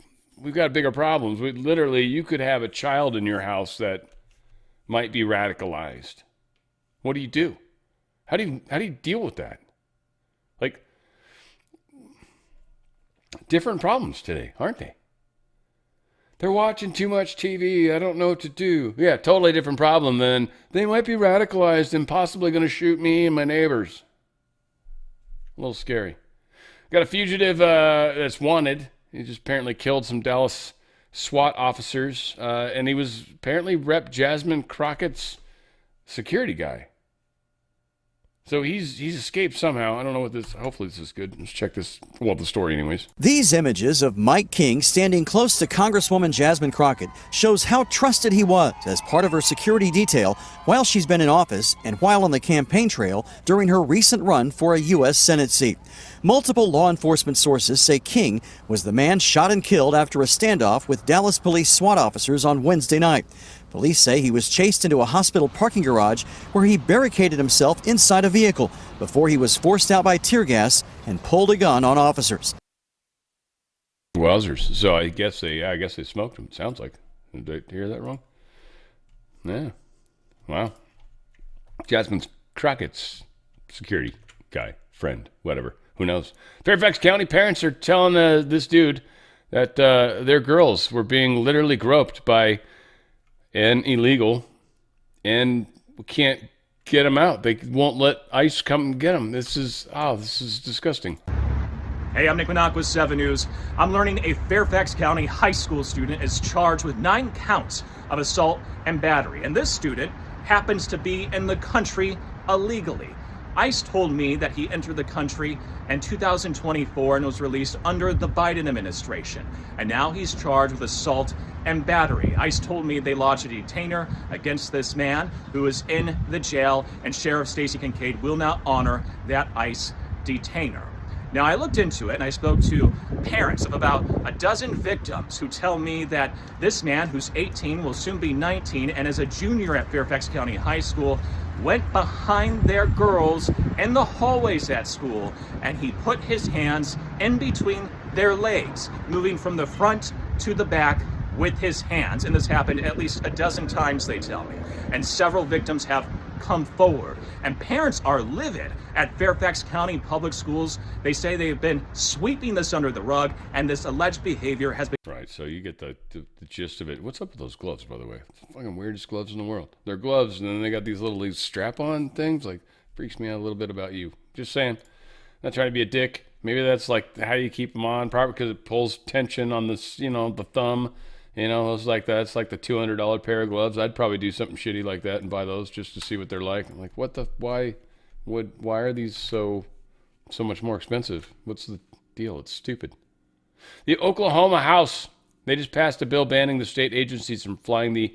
got bigger problems. Literally, you could have a child in your house that might be radicalized. What do you do? How do you deal with that? Like, different problems today, aren't they? They're watching too much TV. I don't know what to do. Yeah, totally different problem than they might be radicalized and possibly going to shoot me and my neighbors. A little scary. Got a fugitive that's wanted. He just apparently killed some Dallas SWAT officers, and he was apparently Rep. Jasmine Crockett's security guy. So he's escaped somehow. I don't know what this. Hopefully this is good. Let's check this. Well, the story, anyways. These images of Mike King standing close to Congresswoman Jasmine Crockett shows how trusted he was as part of her security detail while she's been in office and while on the campaign trail during her recent run for a U.S. Senate seat. Multiple law enforcement sources say King was the man shot and killed after a standoff with Dallas police SWAT officers on Wednesday night. Police say he was chased into a hospital parking garage where he barricaded himself inside a vehicle before he was forced out by tear gas and pulled a gun on officers. Wowzers. So I guess they smoked him. Sounds like. Did I hear that wrong? Yeah. Wow. Jasmine Crockett's security guy, friend, whatever. Who knows? Fairfax County parents are telling this dude that their girls were being literally groped by an illegal, and we can't get them out. They won't let ICE come and get them. This is disgusting. Hey, I'm Nick Minock with 7 News. I'm learning a Fairfax County high school student is charged with 9 counts of assault and battery, and this student happens to be in the country illegally. ICE told me that he entered the country in 2024 and was released under the Biden administration. And now he's charged with assault and battery. ICE told me they lodged a detainer against this man who is in the jail, and Sheriff Stacey Kincaid will now honor that ICE detainer. Now, I looked into it and I spoke to parents of about a dozen victims who tell me that this man, who's 18, will soon be 19, and is a junior at Fairfax County High School, went behind their girls in the hallways at school, and he put his hands in between their legs, moving from the front to the back with his hands. And this happened at least a dozen times, they tell me. And several victims have come forward. And parents are livid at Fairfax County Public Schools. They say they've been sweeping this under the rug, and this alleged behavior has been... Right, so you get the gist of it. What's up with those gloves, by the way? It's the fucking weirdest gloves in the world. They're gloves, and then they got these strap-on things. Like, freaks me out a little bit about you. Just saying. Not trying to be a dick. Maybe that's like how you keep them on, probably because it pulls tension on this, the thumb. It's like that's like the $200 pair of gloves. I'd probably do something shitty like that and buy those just to see what they're like. I'm like, why are these so much more expensive? What's the deal? It's stupid. The Oklahoma House, they just passed a bill banning the state agencies from flying the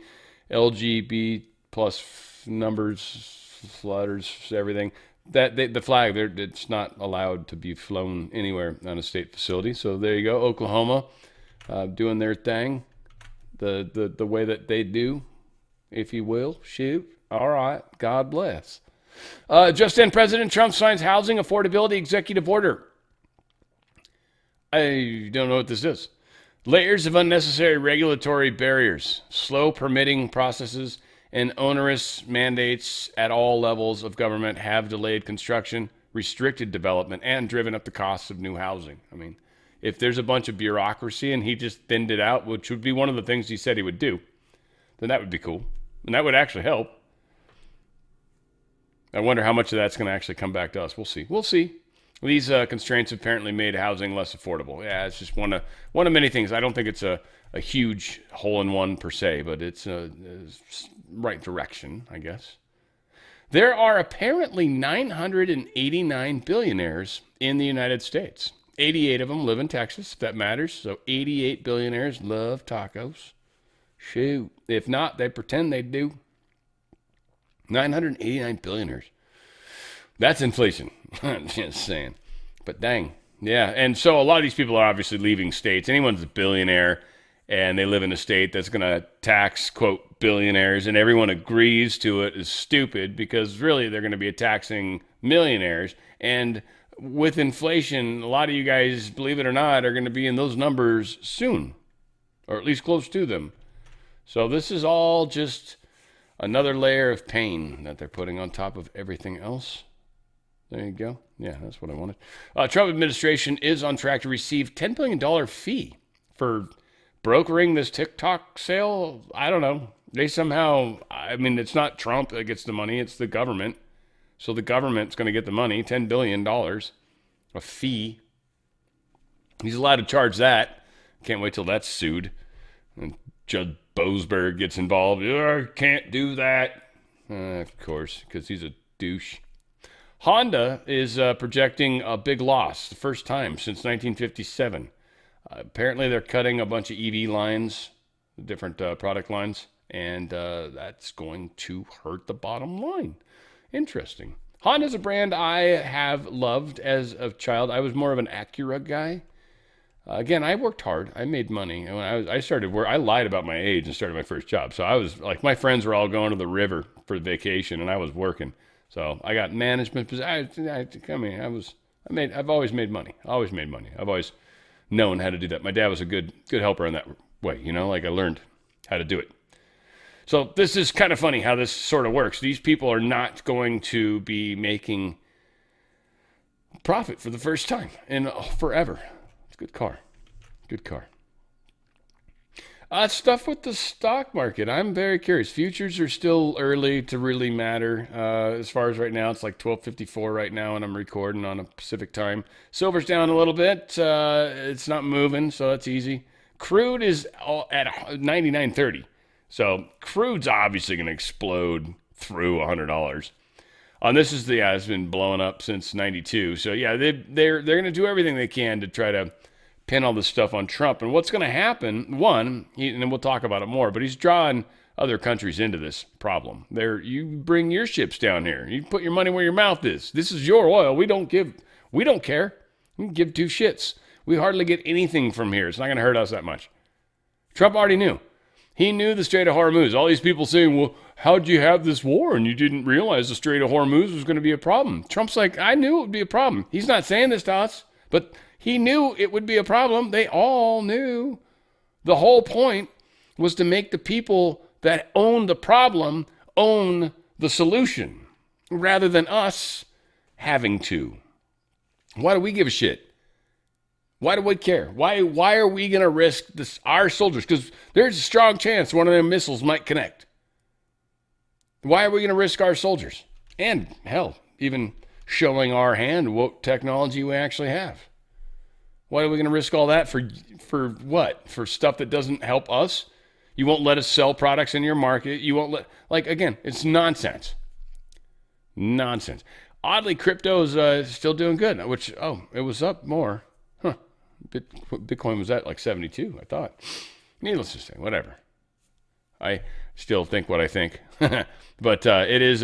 LGBT plus numbers slaughters, everything. The flag, it's not allowed to be flown anywhere on a state facility. So there you go, Oklahoma, doing their thing, the way that they do, if you will. Shoot. All right. God bless. Just then, President Trump signs housing affordability executive order. I don't know what this is. Layers of unnecessary regulatory barriers, slow permitting processes, and onerous mandates at all levels of government have delayed construction, restricted development, and driven up the costs of new housing. I mean, if there's a bunch of bureaucracy and he just thinned it out, which would be one of the things he said he would do, then that would be cool. And that would actually help. I wonder how much of that's going to actually come back to us. We'll see. We'll see. These constraints apparently made housing less affordable. Yeah, it's just one of many things. I don't think it's a huge hole-in-one per se, but it's a right direction, I guess. There are apparently 989 billionaires in the United States. 88 of them live in Texas, if that matters. So 88 billionaires love tacos. Shoot. If not, they pretend they do. 989 billionaires. That's inflation. I'm just saying. But dang. Yeah. And so a lot of these people are obviously leaving states. Anyone's a billionaire and they live in a state that's going to tax, quote, billionaires, and everyone agrees to it is stupid because really they're going to be taxing millionaires. And with inflation, a lot of you guys, believe it or not, are going to be in those numbers soon, or at least close to them. So this is all just another layer of pain that they're putting on top of everything else. There you go. Yeah, that's what I wanted. Trump administration is on track to receive $10 billion fee for brokering this TikTok sale. I don't know. They somehow, I mean, it's not Trump that gets the money, it's the government. So the government's going to get the money, $10 billion, a fee. He's allowed to charge that. Can't wait till that's sued. And Judge Boasberg gets involved. Can't do that. Of course, because he's a douche. Honda is projecting a big loss, the first time since 1957. Apparently, they're cutting a bunch of EV lines, different product lines, and that's going to hurt the bottom line. Interesting. Honda's a brand I have loved as a child. I was more of an Acura guy. Again, I worked hard. I made money. When I started work, I lied about my age and started my first job. So I was like, my friends were all going to the river for vacation, and I was working. So I got management position. I've always made money. Always made money. I've always known how to do that. My dad was a good helper in that way. You know, like I learned how to do it. So this is kind of funny how this sort of works. These people are not going to be making profit for the first time in forever. It's a good car. Good car. Stuff with the stock market. I'm very curious. Futures are still early to really matter. As far as right now, it's like 12:54 right now, and I'm recording on a Pacific time. Silver's down a little bit. It's not moving, so that's easy. Crude is at 99.30. So crude's obviously going to explode through $100. This is it's been blowing up since 92. So yeah, they're going to do everything they can to try to pin all this stuff on Trump. And what's going to happen, and then we'll talk about it more, but he's drawing other countries into this problem. You bring your ships down here. You put your money where your mouth is. This is your oil. We don't care. We can give two shits. We hardly get anything from here. It's not going to hurt us that much. Trump already knew. He knew the Strait of Hormuz. All these people saying, well, how'd you have this war and you didn't realize the Strait of Hormuz was going to be a problem? Trump's like, I knew it would be a problem. He's not saying this to us, but he knew it would be a problem. They all knew. The whole point was to make the people that own the problem own the solution rather than us having to. Why do we give a shit? Why do we care? Why are we going to risk our soldiers? Because there's a strong chance one of them missiles might connect. Why are we going to risk our soldiers? And, hell, even showing our hand what technology we actually have. Why are we going to risk all that for what? For stuff that doesn't help us? You won't let us sell products in your market. You won't again, it's nonsense. Nonsense. Oddly, crypto is still doing good, which, it was up more. Huh. Bitcoin was at like 72, I thought. Needless to say, whatever. still think what I think. But it is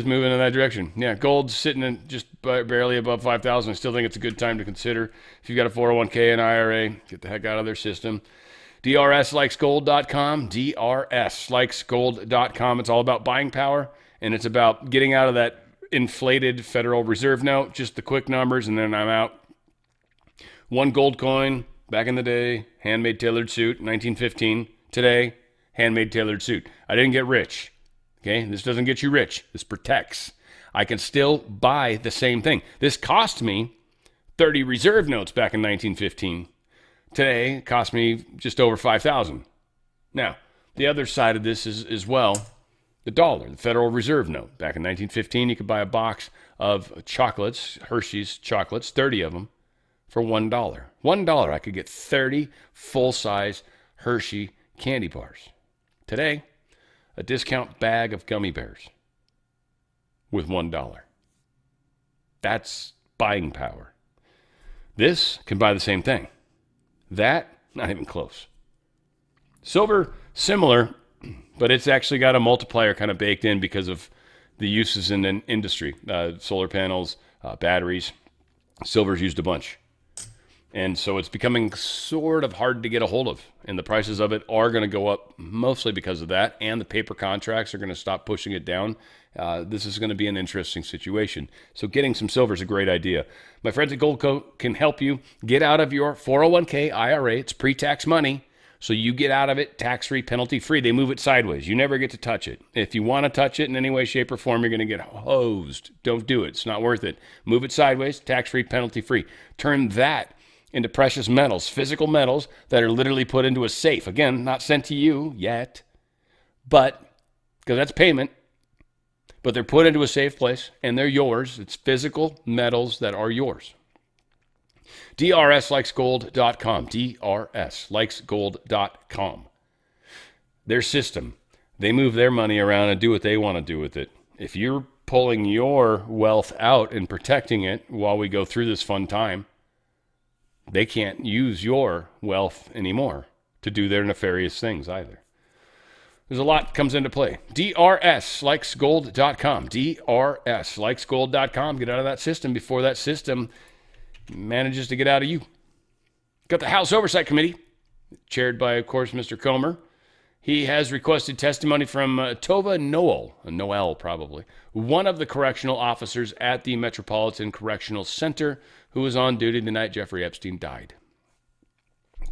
moving in that direction. Yeah, gold's sitting in just barely above 5,000. I still think it's a good time to consider. If you've got a 401k and IRA, get the heck out of their system. DRSlikesgold.com, DRSlikesgold.com. It's all about buying power, and it's about getting out of that inflated Federal Reserve note, just the quick numbers, and then I'm out. One gold coin back in the day, handmade tailored suit, 1915. Today, handmade tailored suit. I didn't get rich. Okay, this doesn't get you rich. This protects. I can still buy the same thing. This cost me 30 reserve notes back in 1915. Today, it cost me just over 5,000. Now, the other side of this is as well the dollar, the Federal Reserve note. Back in 1915, you could buy a box of chocolates, Hershey's chocolates, 30 of them, for $1. $1, I could get 30 full-size Hershey candy bars. Today, a discount bag of gummy bears with $1. That's buying power. This can buy the same thing. That, not even close. Silver, similar, but it's actually got a multiplier kind of baked in because of the uses in the industry. Solar panels, batteries. Silver's used a bunch. And so it's becoming sort of hard to get a hold of. And the prices of it are going to go up mostly because of that. And the paper contracts are going to stop pushing it down. This is going to be an interesting situation. So getting some silver is a great idea. My friends at Goldco can help you get out of your 401k IRA. It's pre-tax money. So you get out of it tax-free, penalty-free. They move it sideways. You never get to touch it. If you want to touch it in any way, shape, or form, you're going to get hosed. Don't do it. It's not worth it. Move it sideways, tax-free, penalty-free. Turn that into precious metals, physical metals that are literally put into a safe. Again, not sent to you yet, but because that's payment, but they're put into a safe place and they're yours. It's physical metals that are yours. DRSlikesgold.com, DRSlikesgold.com. Their system, they move their money around and do what they want to do with it. If you're pulling your wealth out and protecting it while we go through this fun time, they can't use your wealth anymore to do their nefarious things either. There's a lot that comes into play. DRSlikesgold.com. DRSlikesgold.com. Get out of that system before that system manages to get out of you. Got the House Oversight Committee, chaired by, of course, Mr. Comer. He has requested testimony from Tova Noel probably, one of the correctional officers at the Metropolitan Correctional Center who was on duty the night Jeffrey Epstein died.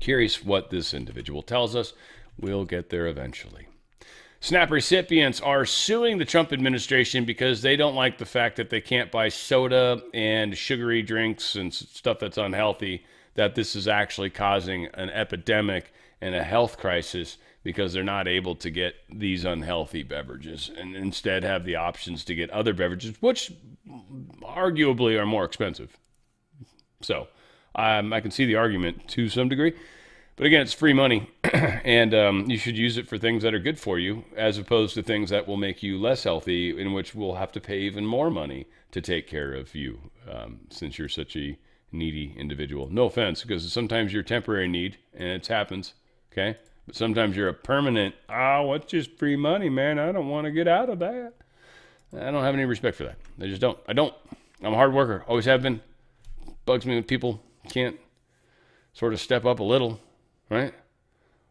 Curious what this individual tells us. We'll get there eventually. SNAP recipients are suing the Trump administration because they don't like the fact that they can't buy soda and sugary drinks and stuff that's unhealthy, that this is actually causing an epidemic and a health crisis because they're not able to get these unhealthy beverages and instead have the options to get other beverages, which arguably are more expensive. So I can see the argument to some degree. But again, it's free money, and you should use it for things that are good for you, as opposed to things that will make you less healthy, in which we'll have to pay even more money to take care of you, since you're such a needy individual. No offense, because sometimes you're a temporary need, and it happens, okay? But sometimes you're a permanent, what's just free money, man? I don't want to get out of that. I don't have any respect for that. I just don't. I'm a hard worker, always have been. Bugs me when people can't sort of step up a little. Right?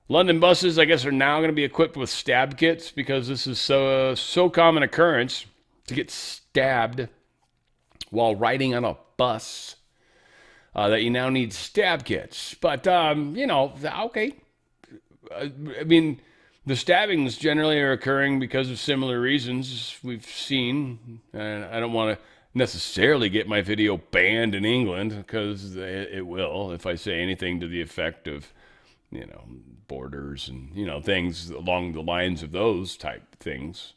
London buses, I guess, are now going to be equipped with stab kits because this is so common occurrence to get stabbed while riding on a bus that you now need stab kits. But, okay. I mean, the stabbings generally are occurring because of similar reasons we've seen. And I don't want to necessarily get my video banned in England because it will if I say anything to the effect of borders and, things along the lines of those type things,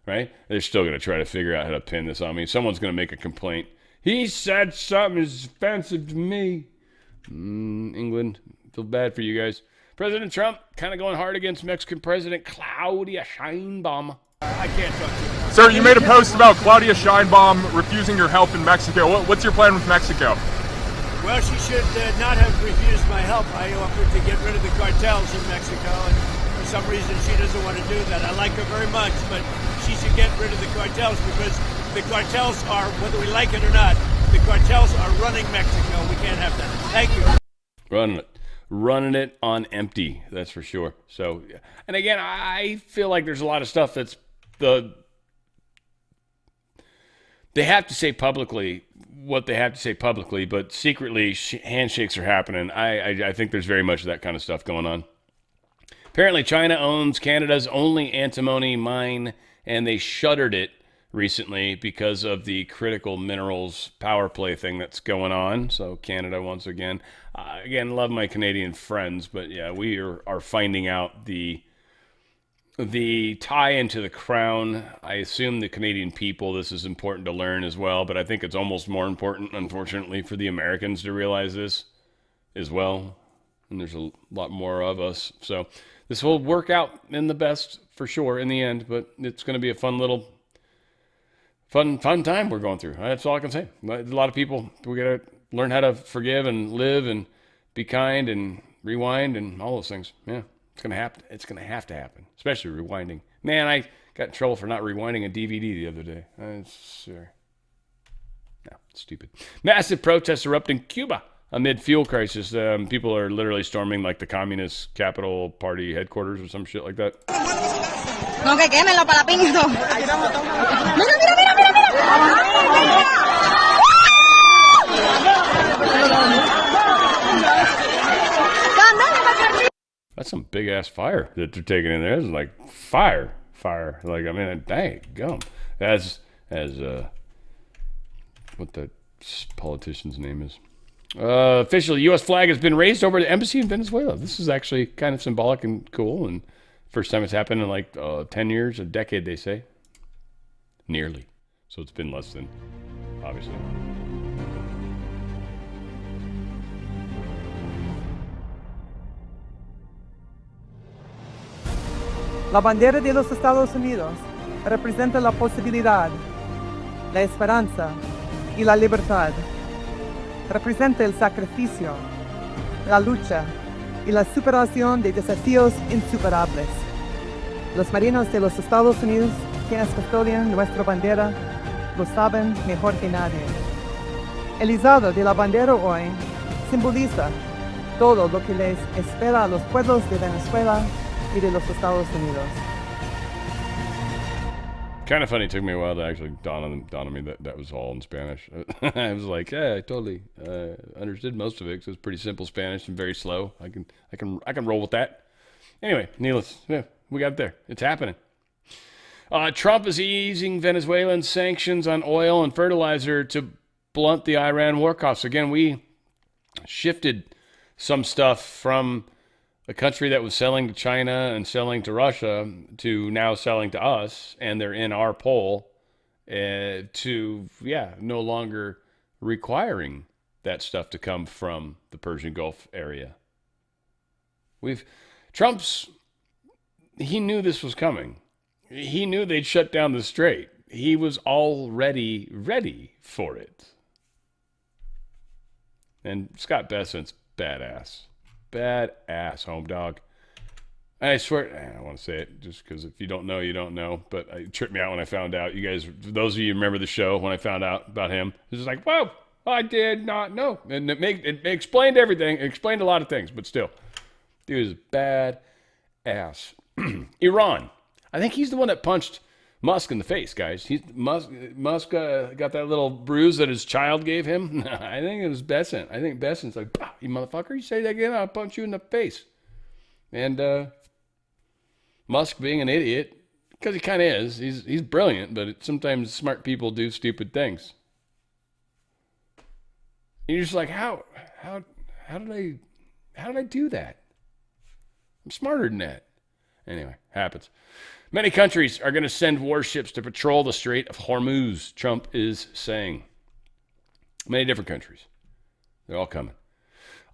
right? They're still going to try to figure out how to pin this on me. Someone's going to make a complaint. He said something is offensive to me. England, feel bad for you guys. President Trump kind of going hard against Mexican President Claudia Sheinbaum. I can't talk to you. Sir, you made a post about Claudia Sheinbaum refusing your help in Mexico. What's your plan with Mexico? Well, she should not have refused my help. I offered to get rid of the cartels in Mexico, and some reason she doesn't want to do that. I like her very much, but she should get rid of the cartels because the cartels are, whether we like it or not, the cartels are running Mexico. We can't have that. Thank you. Running it on empty, that's for sure. So, and again, I feel like there's a lot of stuff that's they have to say publicly what they have to say publicly, but secretly handshakes are happening. I think there's very much of that kind of stuff going on. Apparently, China owns Canada's only antimony mine, and they shuttered it recently because of the critical minerals power play thing that's going on. So Canada, once again, love my Canadian friends, but yeah, we are finding out the tie into the crown. I assume the Canadian people, this is important to learn as well, but I think it's almost more important, unfortunately, for the Americans to realize this as well. And there's a lot more of us. So this will work out in the best for sure in the end, but it's going to be a fun time we're going through. That's all I can say. A lot of people, we got to learn how to forgive and live and be kind and rewind and all those things. Yeah, it's going to happen. It's going to have to happen, especially rewinding. Man, I got in trouble for not rewinding a DVD the other day. It's stupid. Massive protests erupt in Cuba amid fuel crisis. People are literally storming like the Communist Capital Party headquarters or some shit like that. No, que quémenlo para pinto. Mira, mira, mira, mira, That's some big ass fire that they're taking in there. It's like fire. Like, I mean, dang gum. As what the politician's name is. Officially, U.S. flag has been raised over the embassy in Venezuela. This is actually kind of symbolic and cool, and first time it's happened in like 10 years, a decade, they say. Nearly. So it's been less than, obviously. La bandera de los Estados Unidos representa la posibilidad, la esperanza y la libertad. Representa el sacrificio, la lucha y la superación de desafíos insuperables. Los marinos de los Estados Unidos, quienes custodian nuestra bandera, lo saben mejor que nadie. El izado de la bandera hoy simboliza todo lo que les espera a los pueblos de Venezuela y de los Estados Unidos. Kind of funny. It took me a while to actually dawn on me that was all in Spanish. I was like, yeah, I totally understood most of it because it's pretty simple Spanish and very slow. I can roll with that. Anyway, needless, yeah, we got it there. It's happening. Trump is easing Venezuelan sanctions on oil and fertilizer to blunt the Iran war costs. Again, we shifted some stuff from a country that was selling to China and selling to Russia to now selling to us, and they're in our poll, to, no longer requiring that stuff to come from the Persian Gulf area. He knew this was coming. He knew they'd shut down the strait. He was already ready for it. And Scott Bessent's badass. Badass, home dog. I swear, I don't want to say it just because if you don't know, you don't know. But it tripped me out when I found out. You guys, those of you remember the show when I found out about him. It was like, whoa, I did not know. And it explained everything. It explained a lot of things, but still. Dude is badass. Iran. I think he's the one that punched Musk in the face, guys. Musk got that little bruise that his child gave him. I think it was Bessent. I think Bessent's like, you motherfucker, you say that again, I'll punch you in the face. And Musk being an idiot, because he kind of is. He's brilliant, but sometimes smart people do stupid things. And you're just like, how did I do that? I'm smarter than that. Anyway, happens. Many countries are going to send warships to patrol the Strait of Hormuz, Trump is saying. Many different countries. They're all coming.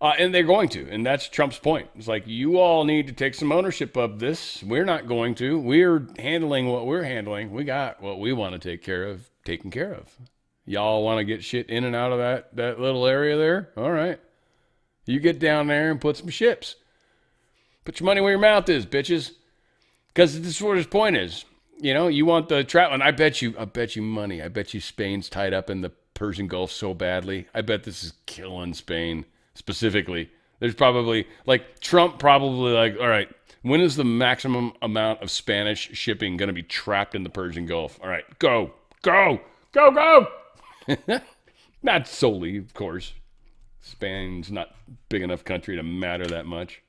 And they're going to, and that's Trump's point. It's like, you all need to take some ownership of this. We're not going to. We're handling what we're handling. We got what we want to take care of, taken care of. Y'all want to get shit in and out of that little area there? All right. You get down there and put some ships. Put your money where your mouth is, bitches. Because this is what his point is. You know, you want the trap, and I bet you money. I bet you Spain's tied up in the Persian Gulf so badly. I bet this is killing Spain specifically. There's probably, like, Trump probably like, all right, when is the maximum amount of Spanish shipping going to be trapped in the Persian Gulf? All right, go. Not solely, of course. Spain's not big enough country to matter that much.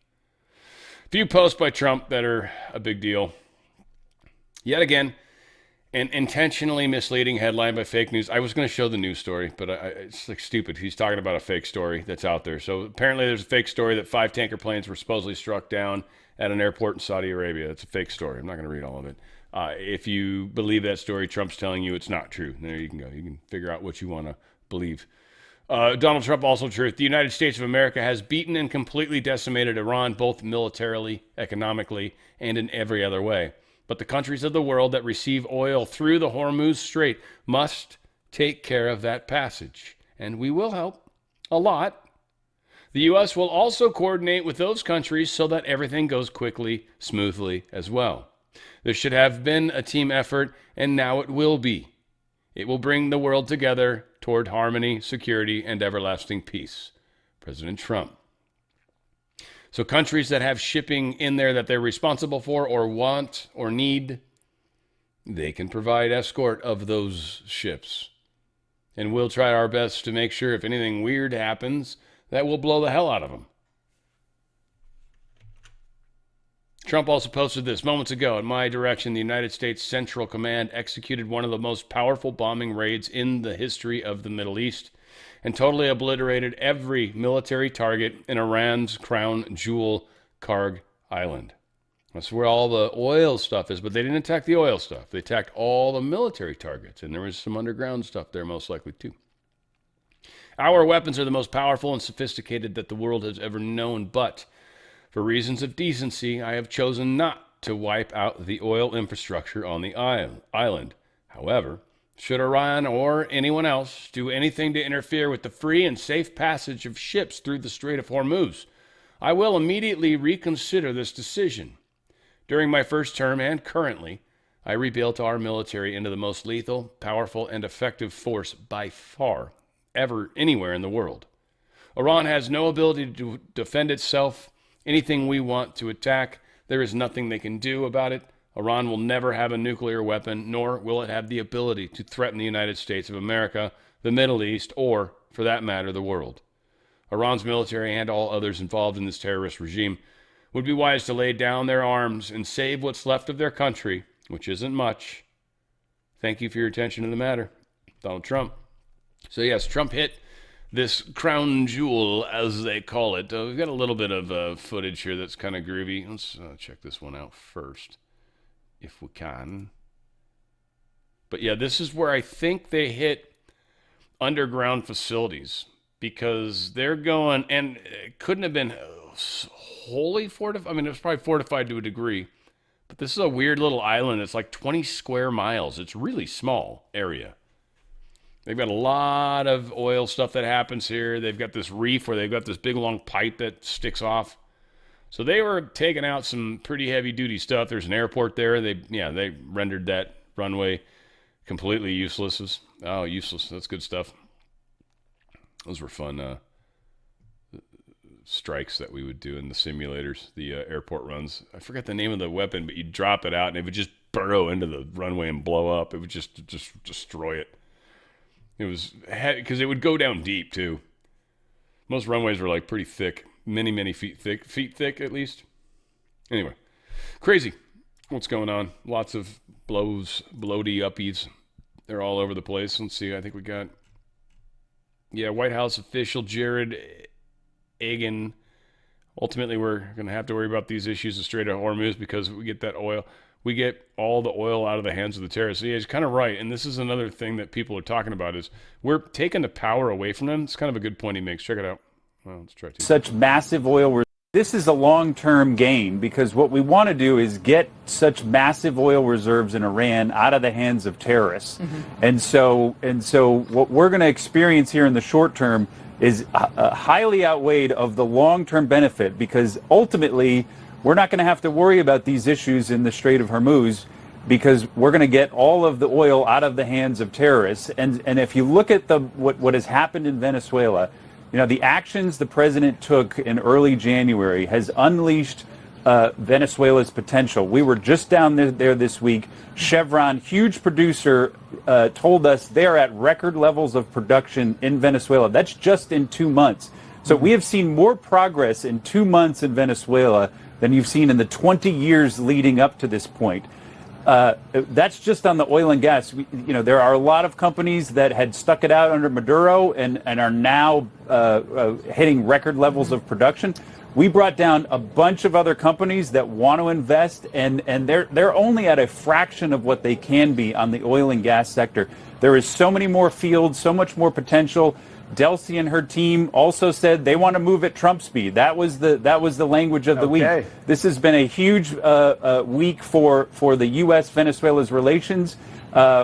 Few posts by Trump that are a big deal. Yet again, an intentionally misleading headline by fake news. I was going to show the news story, but it's like stupid. He's talking about a fake story that's out there. So apparently there's a fake story that 5 tanker planes were supposedly struck down at an airport in Saudi Arabia. That's a fake story. I'm not going to read all of it. If you believe that story, Trump's telling you it's not true. There you can go. You can figure out what you want to believe. Donald Trump also truth. The United States of America has beaten and completely decimated Iran, both militarily, economically, and in every other way. But the countries of the world that receive oil through the Hormuz Strait must take care of that passage. And we will help a lot. The U.S. will also coordinate with those countries so that everything goes quickly, smoothly as well. There should have been a team effort, and now it will be. It will bring the world together toward harmony, security, and everlasting peace. President Trump. So countries that have shipping in there that they're responsible for or want or need, they can provide escort of those ships. And we'll try our best to make sure if anything weird happens, that will blow the hell out of them. Trump also posted this moments ago. In my direction, the United States Central Command executed one of the most powerful bombing raids in the history of the Middle East and totally obliterated every military target in Iran's crown jewel, Karg Island. That's where all the oil stuff is, but they didn't attack the oil stuff. They attacked all the military targets, and there was some underground stuff there most likely too. Our weapons are the most powerful and sophisticated that the world has ever known, but for reasons of decency, I have chosen not to wipe out the oil infrastructure on the island. However, should Iran or anyone else do anything to interfere with the free and safe passage of ships through the Strait of Hormuz, I will immediately reconsider this decision. During my first term and currently, I rebuilt our military into the most lethal, powerful, and effective force by far ever anywhere in the world. Iran has no ability to defend itself. Anything we want to attack, there is nothing they can do about it. Iran will never have a nuclear weapon, nor will it have the ability to threaten the United States of America, the Middle East, or, for that matter, the world. Iran's military and all others involved in this terrorist regime would be wise to lay down their arms and save what's left of their country, which isn't much. Thank you for your attention to the matter. Donald Trump. So yes, Trump hit this crown jewel, as they call it. We've got a little bit of footage here that's kind of groovy. Let's check this one out first, if we can. But yeah, this is where I think they hit underground facilities, because they're going, and it couldn't have been wholly fortified. I mean, it was probably fortified to a degree, but this is a weird little island. It's like 20 square miles. It's a really small area. They've got a lot of oil stuff that happens here. They've got this reef where they've got this big long pipe that sticks off. So they were taking out some pretty heavy duty stuff. There's an airport there. They rendered that runway completely useless. Oh, useless. That's good stuff. Those were fun strikes that we would do in the simulators, the airport runs. I forget the name of the weapon, but you'd drop it out and it would just burrow into the runway and blow up. It would just destroy it. It was because it would go down deep too. Most runways were like pretty thick, many feet thick at least. Anyway, crazy. What's going on? Lots of bloaty uppies. They're all over the place. Let's see. I think we got, White House official Jared Egan. Ultimately, we're going to have to worry about these issues of Strait of Hormuz because we get that oil. We get all the oil out of the hands of the terrorists. Yeah, he's kind of right. And this is another thing that people are talking about is we're taking the power away from them. It's kind of a good point he makes. Check it out. Well, let's try to. Such massive oil. This is a long-term gain because what we want to do is get such massive oil reserves in Iran out of the hands of terrorists. Mm-hmm. And so what we're going to experience here in the short term is highly outweighed of the long-term benefit, because ultimately we're not going to have to worry about these issues in the Strait of Hormuz because we're going to get all of the oil out of the hands of terrorists. And if you look at what has happened in Venezuela, the actions the president took in early January has unleashed Venezuela's potential. We were just down there this week. Chevron, huge producer, told us they're at record levels of production in Venezuela. That's just in 2 months. So we have seen more progress in 2 months in Venezuela than you've seen in the 20 years leading up to this point. That's just on the oil and gas. There are a lot of companies that had stuck it out under Maduro and are now hitting record levels of production. We brought down a bunch of other companies that want to invest, and they're only at a fraction of what they can be on the oil and gas sector. There is so many more fields, so much more potential. Delcy and her team also said they want to move at Trump speed. That was the language of the week. This has been a huge week for the U.S. Venezuela's relations.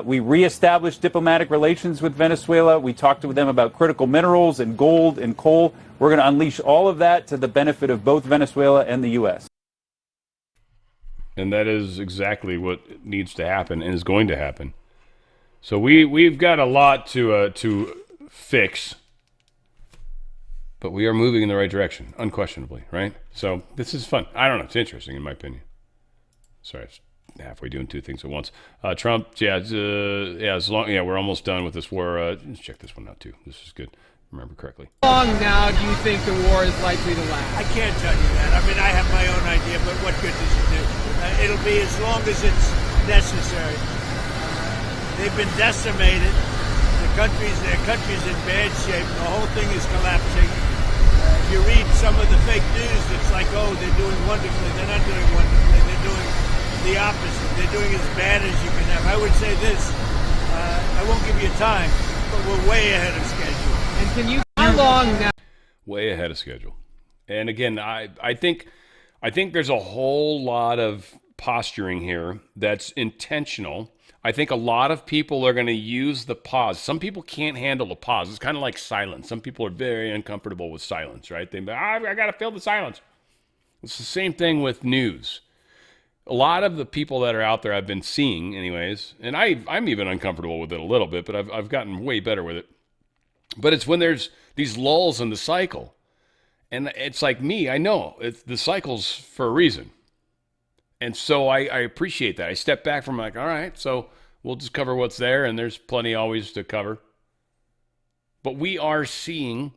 We reestablished diplomatic relations with Venezuela. We talked to them about critical minerals and gold and coal. We're going to unleash all of that to the benefit of both Venezuela and the U.S. And that is exactly what needs to happen and is going to happen. So we've got a lot to fix, but we are moving in the right direction, unquestionably, right? So this is fun. I don't know. It's interesting, in my opinion. Sorry, it's halfway doing two things at once. Trump, we're almost done with this war. Let's check this one out, too. This is good. Remember correctly. How long now do you think the war is likely to last? I can't tell you that. I mean, I have my own idea, but what good does it do? It'll be as long as it's necessary. They've been decimated. Their country's in bad shape. The whole thing is collapsing. If you read some of the fake news, it's like, oh, they're doing wonderfully. They're not doing wonderfully. They're doing the opposite. They're doing as bad as you can have. I would say this. I won't give you time, but we're way ahead of schedule. And can you, how long now? Way ahead of schedule. And again, I think there's a whole lot of posturing here that's intentional. I think a lot of people are going to use the pause. Some people can't handle the pause. It's kind of like silence. Some people are very uncomfortable with silence, right? I got to fill the silence. It's the same thing with news. A lot of the people that are out there I've been seeing anyways, and I'm even uncomfortable with it a little bit, but I've gotten way better with it. But it's when there's these lulls in the cycle. And it's like me, I know the cycle's for a reason. And so I appreciate that. I step back from all right, so we'll just cover what's there, and there's plenty always to cover. But we are seeing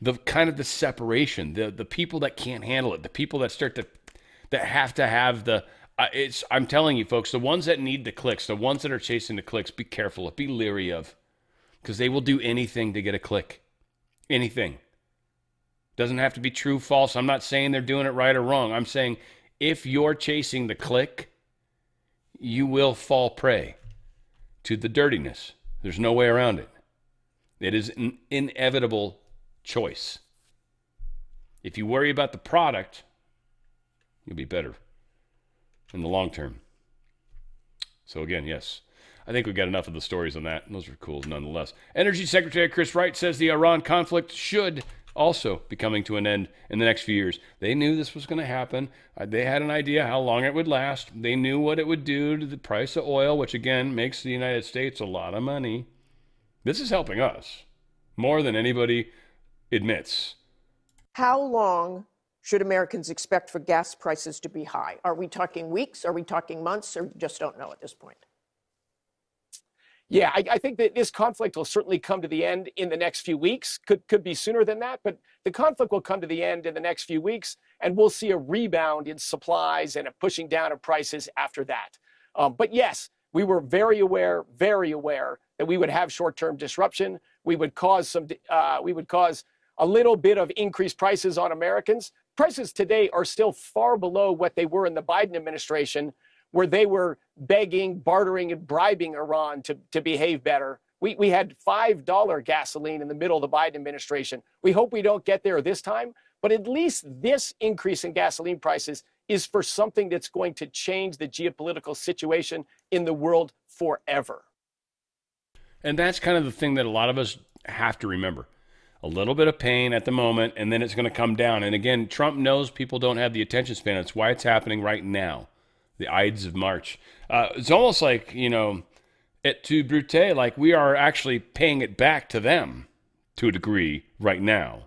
the kind of the separation, the people that can't handle it, the people that that have to have I'm telling you folks, the ones that need the clicks, the ones that are chasing the clicks, be careful of, be leery of, because they will do anything to get a click. Anything. Doesn't have to be true, false. I'm not saying they're doing it right or wrong. I'm saying if you're chasing the click, you will fall prey to the dirtiness. There's no way around it. It is an inevitable choice. If you worry about the product, you'll be better in the long term. So again, yes, I think we got enough of the stories on that. Those are cool nonetheless. Energy Secretary Chris Wright says the Iran conflict should also be coming to an end in the next few years. They knew this was going to happen. They had an idea how long it would last. They knew what it would do to the price of oil, which again makes the United States a lot of money. This is helping us more than anybody admits. How long should Americans expect for gas prices to be high? Are we talking weeks? Are we talking months? Or just don't know at this point? Yeah, I think that this conflict will certainly come to the end in the next few weeks. Could be sooner than that, but the conflict will come to the end in the next few weeks, and we'll see a rebound in supplies and a pushing down of prices after that. But yes, we were very aware that we would have short-term disruption. We would cause a little bit of increased prices on Americans. Prices today are still far below what they were in the Biden administration, where they were begging, bartering, and bribing Iran to behave better. We had $5 gasoline in the middle of the Biden administration. We hope we don't get there this time, but at least this increase in gasoline prices is for something that's going to change the geopolitical situation in the world forever. And that's kind of the thing that a lot of us have to remember. A little bit of pain at the moment, and then it's going to come down. And again, Trump knows people don't have the attention span. That's why it's happening right now. The Ides of March. It's almost like, et tu brute, like we are actually paying it back to them to a degree right now.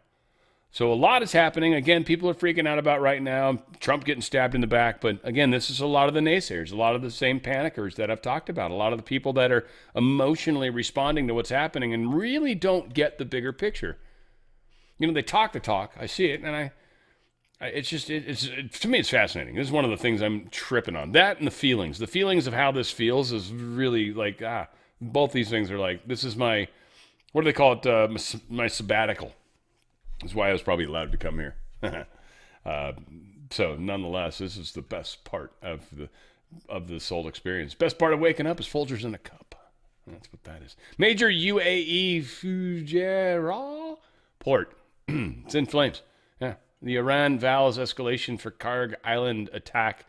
So a lot is happening. Again, people are freaking out about right now. Trump getting stabbed in the back. But again, this is a lot of the naysayers, a lot of the same panickers that I've talked about, a lot of the people that are emotionally responding to what's happening and really don't get the bigger picture. They talk the talk. I see it, and it's to me, it's fascinating. This is one of the things I'm tripping on. That and the feelings of how this feels is really like, both these things are like, this is my, what do they call it? My sabbatical. That's why I was probably allowed to come here. So nonetheless, this is the best part of this whole experience. Best part of waking up is Folgers in a cup. That's what that is. Major UAE Fujairah port. It's in flames. Yeah. The Iran vows escalation for Karg Island attack.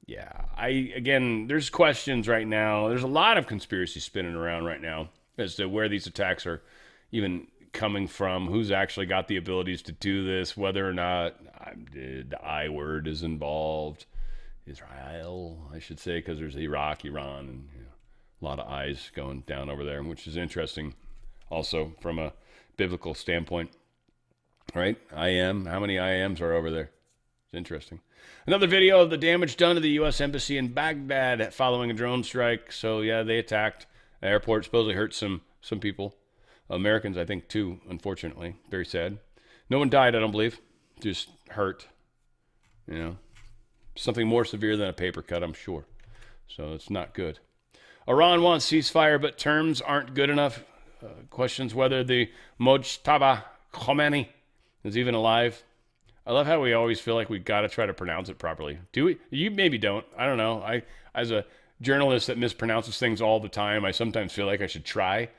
Yeah. Again, there's questions right now. There's a lot of conspiracy spinning around right now as to where these attacks are even coming from, who's actually got the abilities to do this, whether or not the I word is involved. Israel, I should say, because there's Iraq, Iran, and a lot of I's going down over there, which is interesting also from a biblical standpoint. Right? How many IMs are over there? It's interesting. Another video of the damage done to the U.S. Embassy in Baghdad following a drone strike. So, yeah, they attacked the airport, supposedly hurt some people. Americans, I think, too, unfortunately. Very sad. No one died, I don't believe. Just hurt. Something more severe than a paper cut, I'm sure. So it's not good. Iran wants ceasefire, but terms aren't good enough. Questions whether the Mojtaba Khomeini is even alive. I love how we always feel like we got to try to pronounce it properly. Do we? You maybe don't. I don't know. As a journalist that mispronounces things all the time, I sometimes feel like I should try.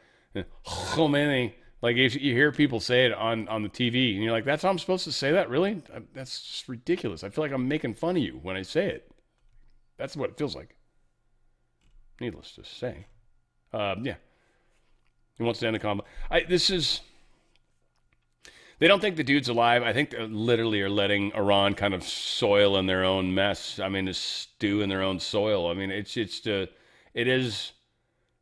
Khomeini, like if you hear people say it on the TV, and you're like, that's how I'm supposed to say that? Really? That's just ridiculous. I feel like I'm making fun of you when I say it. That's what it feels like. Needless to say. Yeah. He wants to end the combat. They don't think the dude's alive. I think they literally are letting Iran kind of soil in their own mess. I mean, to stew in their own soil. I mean, it is.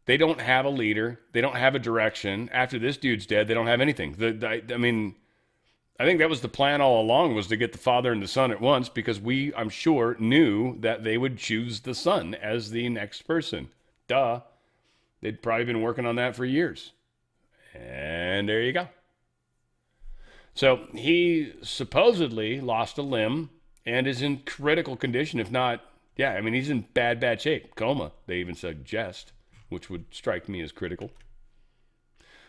They don't have a leader. They don't have a direction. After this dude's dead, they don't have anything. I think that was the plan all along, was to get the father and the son at once, because I'm sure, knew that they would choose the son as the next person. Duh. They'd probably been working on that for years. And there you go. So he supposedly lost a limb and is in critical condition, if not, he's in bad shape. Coma, they even suggest, which would strike me as critical.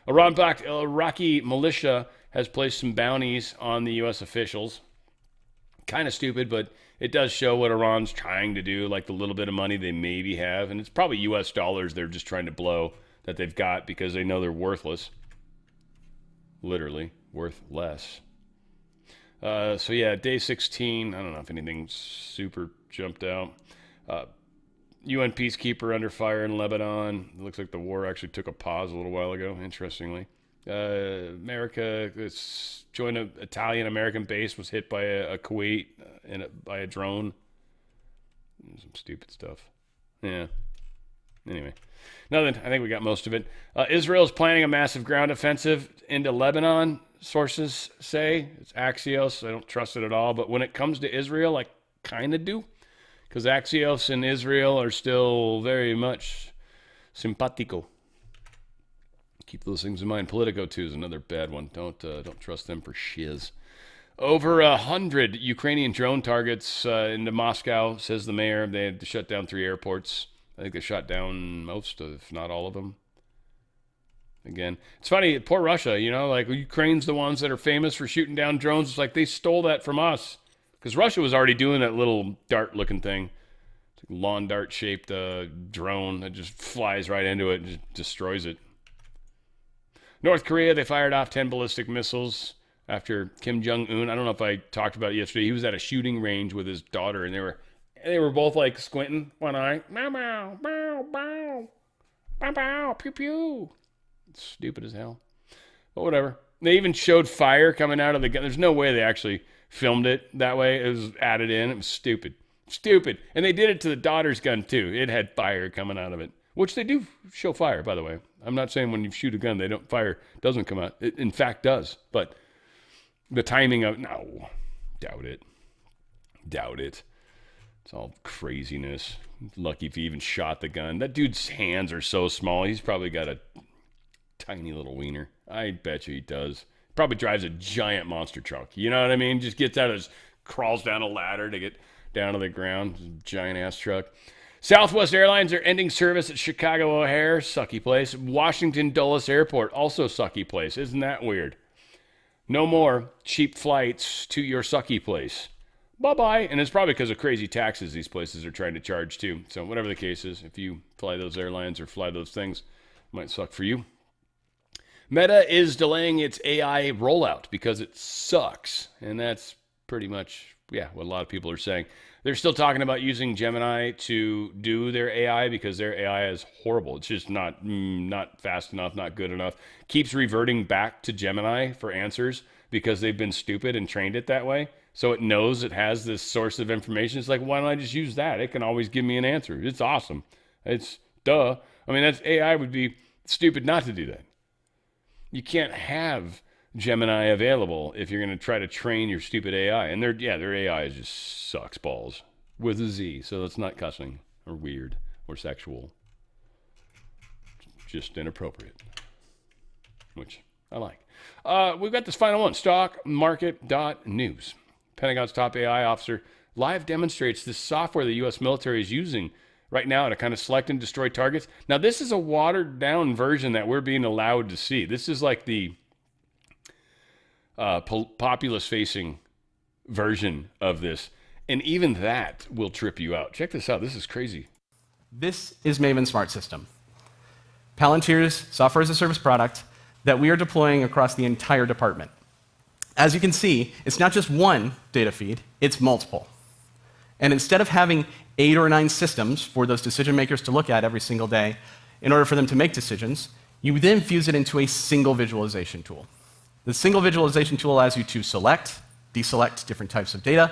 Iran-backed Iraqi militia has placed some bounties on the U.S. officials. Kind of stupid, but it does show what Iran's trying to do, like the little bit of money they maybe have. And it's probably U.S. dollars they're just trying to blow that they've got because they know they're worthless. Literally, worth less. Day 16. I don't know if anything super jumped out. UN peacekeeper under fire in Lebanon. It looks like the war actually took a pause a little while ago, interestingly. America joined an Italian-American base, was hit by a Kuwait by a drone. Some stupid stuff. Yeah. Anyway, nothing. I think we got most of it. Israel is planning a massive ground offensive into Lebanon, sources say. It's Axios. I don't trust it at all. But when it comes to Israel, I kind of do. Because Axios and Israel are still very much simpatico. Keep those things in mind. Politico, too, is another bad one. Don't trust them for shiz. Over 100 Ukrainian drone targets into Moscow, says the mayor. They had to shut down 3 airports. I think they shot down most, if not all of them. Again, it's funny, poor Russia, like Ukraine's the ones that are famous for shooting down drones. It's like they stole that from us. Because Russia was already doing that little dart-looking thing. It's like a lawn dart-shaped drone that just flies right into it and just destroys it. North Korea, they fired off 10 ballistic missiles after Kim Jong-un. I don't know if I talked about it yesterday. He was at a shooting range with his daughter, and they were both like squinting one eye. Meow, meow, meow, meow, meow, meow, pew, pew. It's stupid as hell. But whatever. They even showed fire coming out of the gun. There's no way they actually filmed it that way. It was added in. It was stupid. Stupid. And they did it to the daughter's gun, too. It had fire coming out of it, which they do show fire, by the way. I'm not saying when you shoot a gun, fire doesn't come out. It, in fact, does. But the timing of, no, doubt it. Doubt it. It's all craziness. Lucky if he even shot the gun. That dude's hands are so small. He's probably got a tiny little wiener. I bet you he does. Probably drives a giant monster truck. You know what I mean? Just gets out of his, crawls down a ladder to get down to the ground. Giant ass truck. Southwest Airlines are ending service at Chicago O'Hare, sucky place. Washington Dulles Airport, also sucky place. Isn't that weird? No more cheap flights to your sucky place. Bye-bye. And it's probably because of crazy taxes these places are trying to charge too. So whatever the case is, if you fly those airlines or fly those things, it might suck for you. Meta is delaying its AI rollout because it sucks. And that's pretty much, what a lot of people are saying. They're still talking about using Gemini to do their AI because their AI is horrible. It's just not fast enough, not good enough. Keeps reverting back to Gemini for answers because they've been stupid and trained it that way. So it knows it has this source of information. It's like, why don't I just use that? It can always give me an answer. It's awesome. It's duh. I mean, that's AI would be stupid not to do that. You can't have Gemini available if you're going to try to train your stupid AI. And their AI just sucks balls with a Z. So that's not cussing or weird or sexual. Just inappropriate, which I like. We've got this final one, stockmarket.news. Pentagon's top AI officer live demonstrates this software the U.S. military is using right now to kind of select and destroy targets. Now, this is a watered-down version that we're being allowed to see. This is like the populace-facing version of this. And even that will trip you out. Check this out. This is crazy. This is Maven Smart System, Palantir's software as a service product that we are deploying across the entire department. As you can see, it's not just one data feed, it's multiple. And instead of having 8 or 9 systems for those decision makers to look at every single day in order for them to make decisions, you then fuse it into a single visualization tool. The single visualization tool allows you to select, deselect different types of data,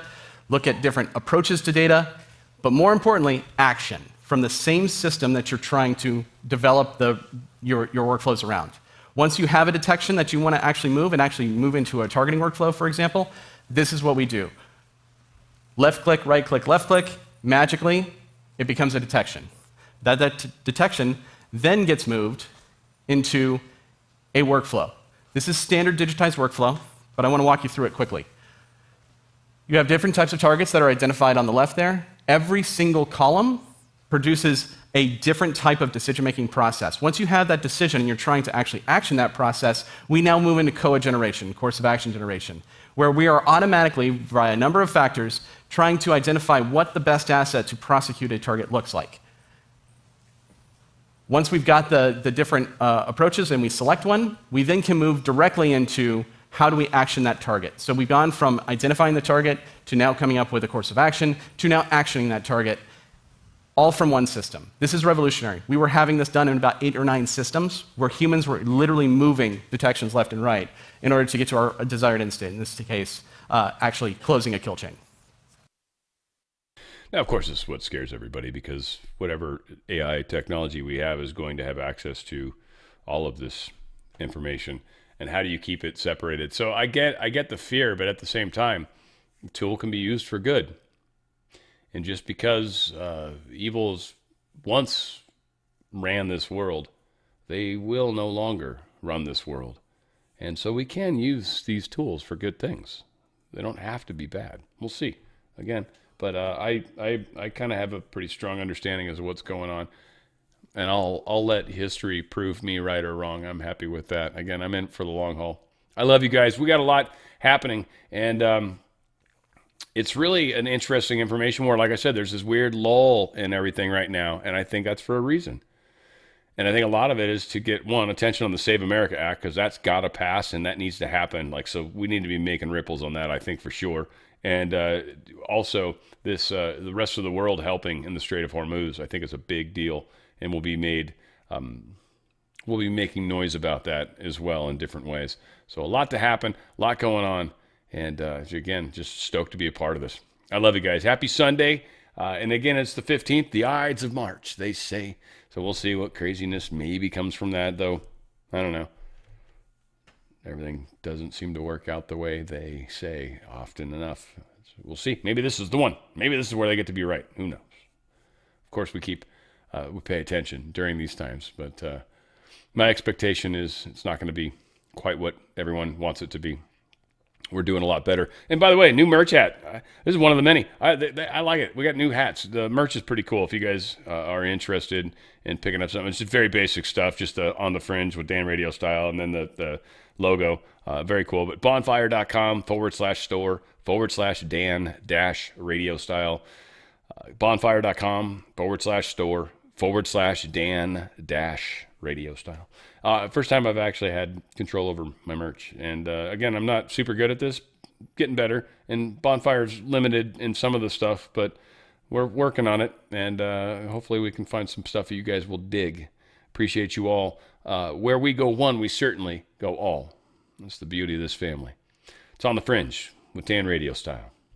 look at different approaches to data, but more importantly, action from the same system that you're trying to develop your workflows around. Once you have a detection that you want to actually move into a targeting workflow, for example, this is what we do. Left click, right click, left click, magically, it becomes a detection. That detection then gets moved into a workflow. This is standard digitized workflow, but I want to walk you through it quickly. You have different types of targets that are identified on the left there. Every single column produces a different type of decision-making process. Once you have that decision and you're trying to actually action that process, we now move into COA generation, course of action generation, where we are automatically, via a number of factors, trying to identify what the best asset to prosecute a target looks like. Once we've got the different approaches and we select one, we then can move directly into how do we action that target. So we've gone from identifying the target to now coming up with a course of action to now actioning that target, all from one system. This is revolutionary. We were having this done in about 8 or 9 systems where humans were literally moving detections left and right in order to get to our desired end state, in this case, actually closing a kill chain. Now, of course, this is what scares everybody because whatever AI technology we have is going to have access to all of this information. And how do you keep it separated? So I get the fear, but at the same time, the tool can be used for good. And just because evils once ran this world, they will no longer run this world. And so we can use these tools for good things. They don't have to be bad. We'll see. Again, but I kind of have a pretty strong understanding as to what's going on. And I'll let history prove me right or wrong. I'm happy with that. Again, I'm in for the long haul. I love you guys. We got a lot happening. And it's really an interesting information war. Like I said, there's this weird lull in everything right now. And I think that's for a reason. And I think a lot of it is to get, one, attention on the Save America Act, because that's got to pass and that needs to happen. So we need to be making ripples on that, I think, for sure. And also this the rest of the world helping in the Strait of Hormuz, I think is a big deal and will be made we'll be making noise about that as well in different ways. So a lot to happen, a lot going on. And again, just stoked to be a part of this. I love you guys. Happy Sunday. And again, it's the 15th, the Ides of March, they say. So we'll see what craziness maybe comes from that, though. I don't know. Everything doesn't seem to work out the way they say often enough. So we'll see. Maybe this is the one. Maybe this is where they get to be right. Who knows? Of course, we pay attention during these times. But my expectation is it's not going to be quite what everyone wants it to be. We're doing a lot better. And by the way, new merch hat. This is one of the many. I like it. We got new hats. The merch is pretty cool if you guys are interested in picking up something. It's just very basic stuff, just on the fringe with Dan RadioStyle and then the logo. Very cool. But bonfire.com/store/Dan-RadioStyle. bonfire.com/store/Dan-RadioStyle. First time I've actually had control over my merch. And again, I'm not super good at this, getting better. And Bonfire's limited in some of the stuff, but we're working on it. And hopefully we can find some stuff that you guys will dig. Appreciate you all. Where we go one, we certainly go all. That's the beauty of this family. It's on the Fringe with Dan RadioStyle.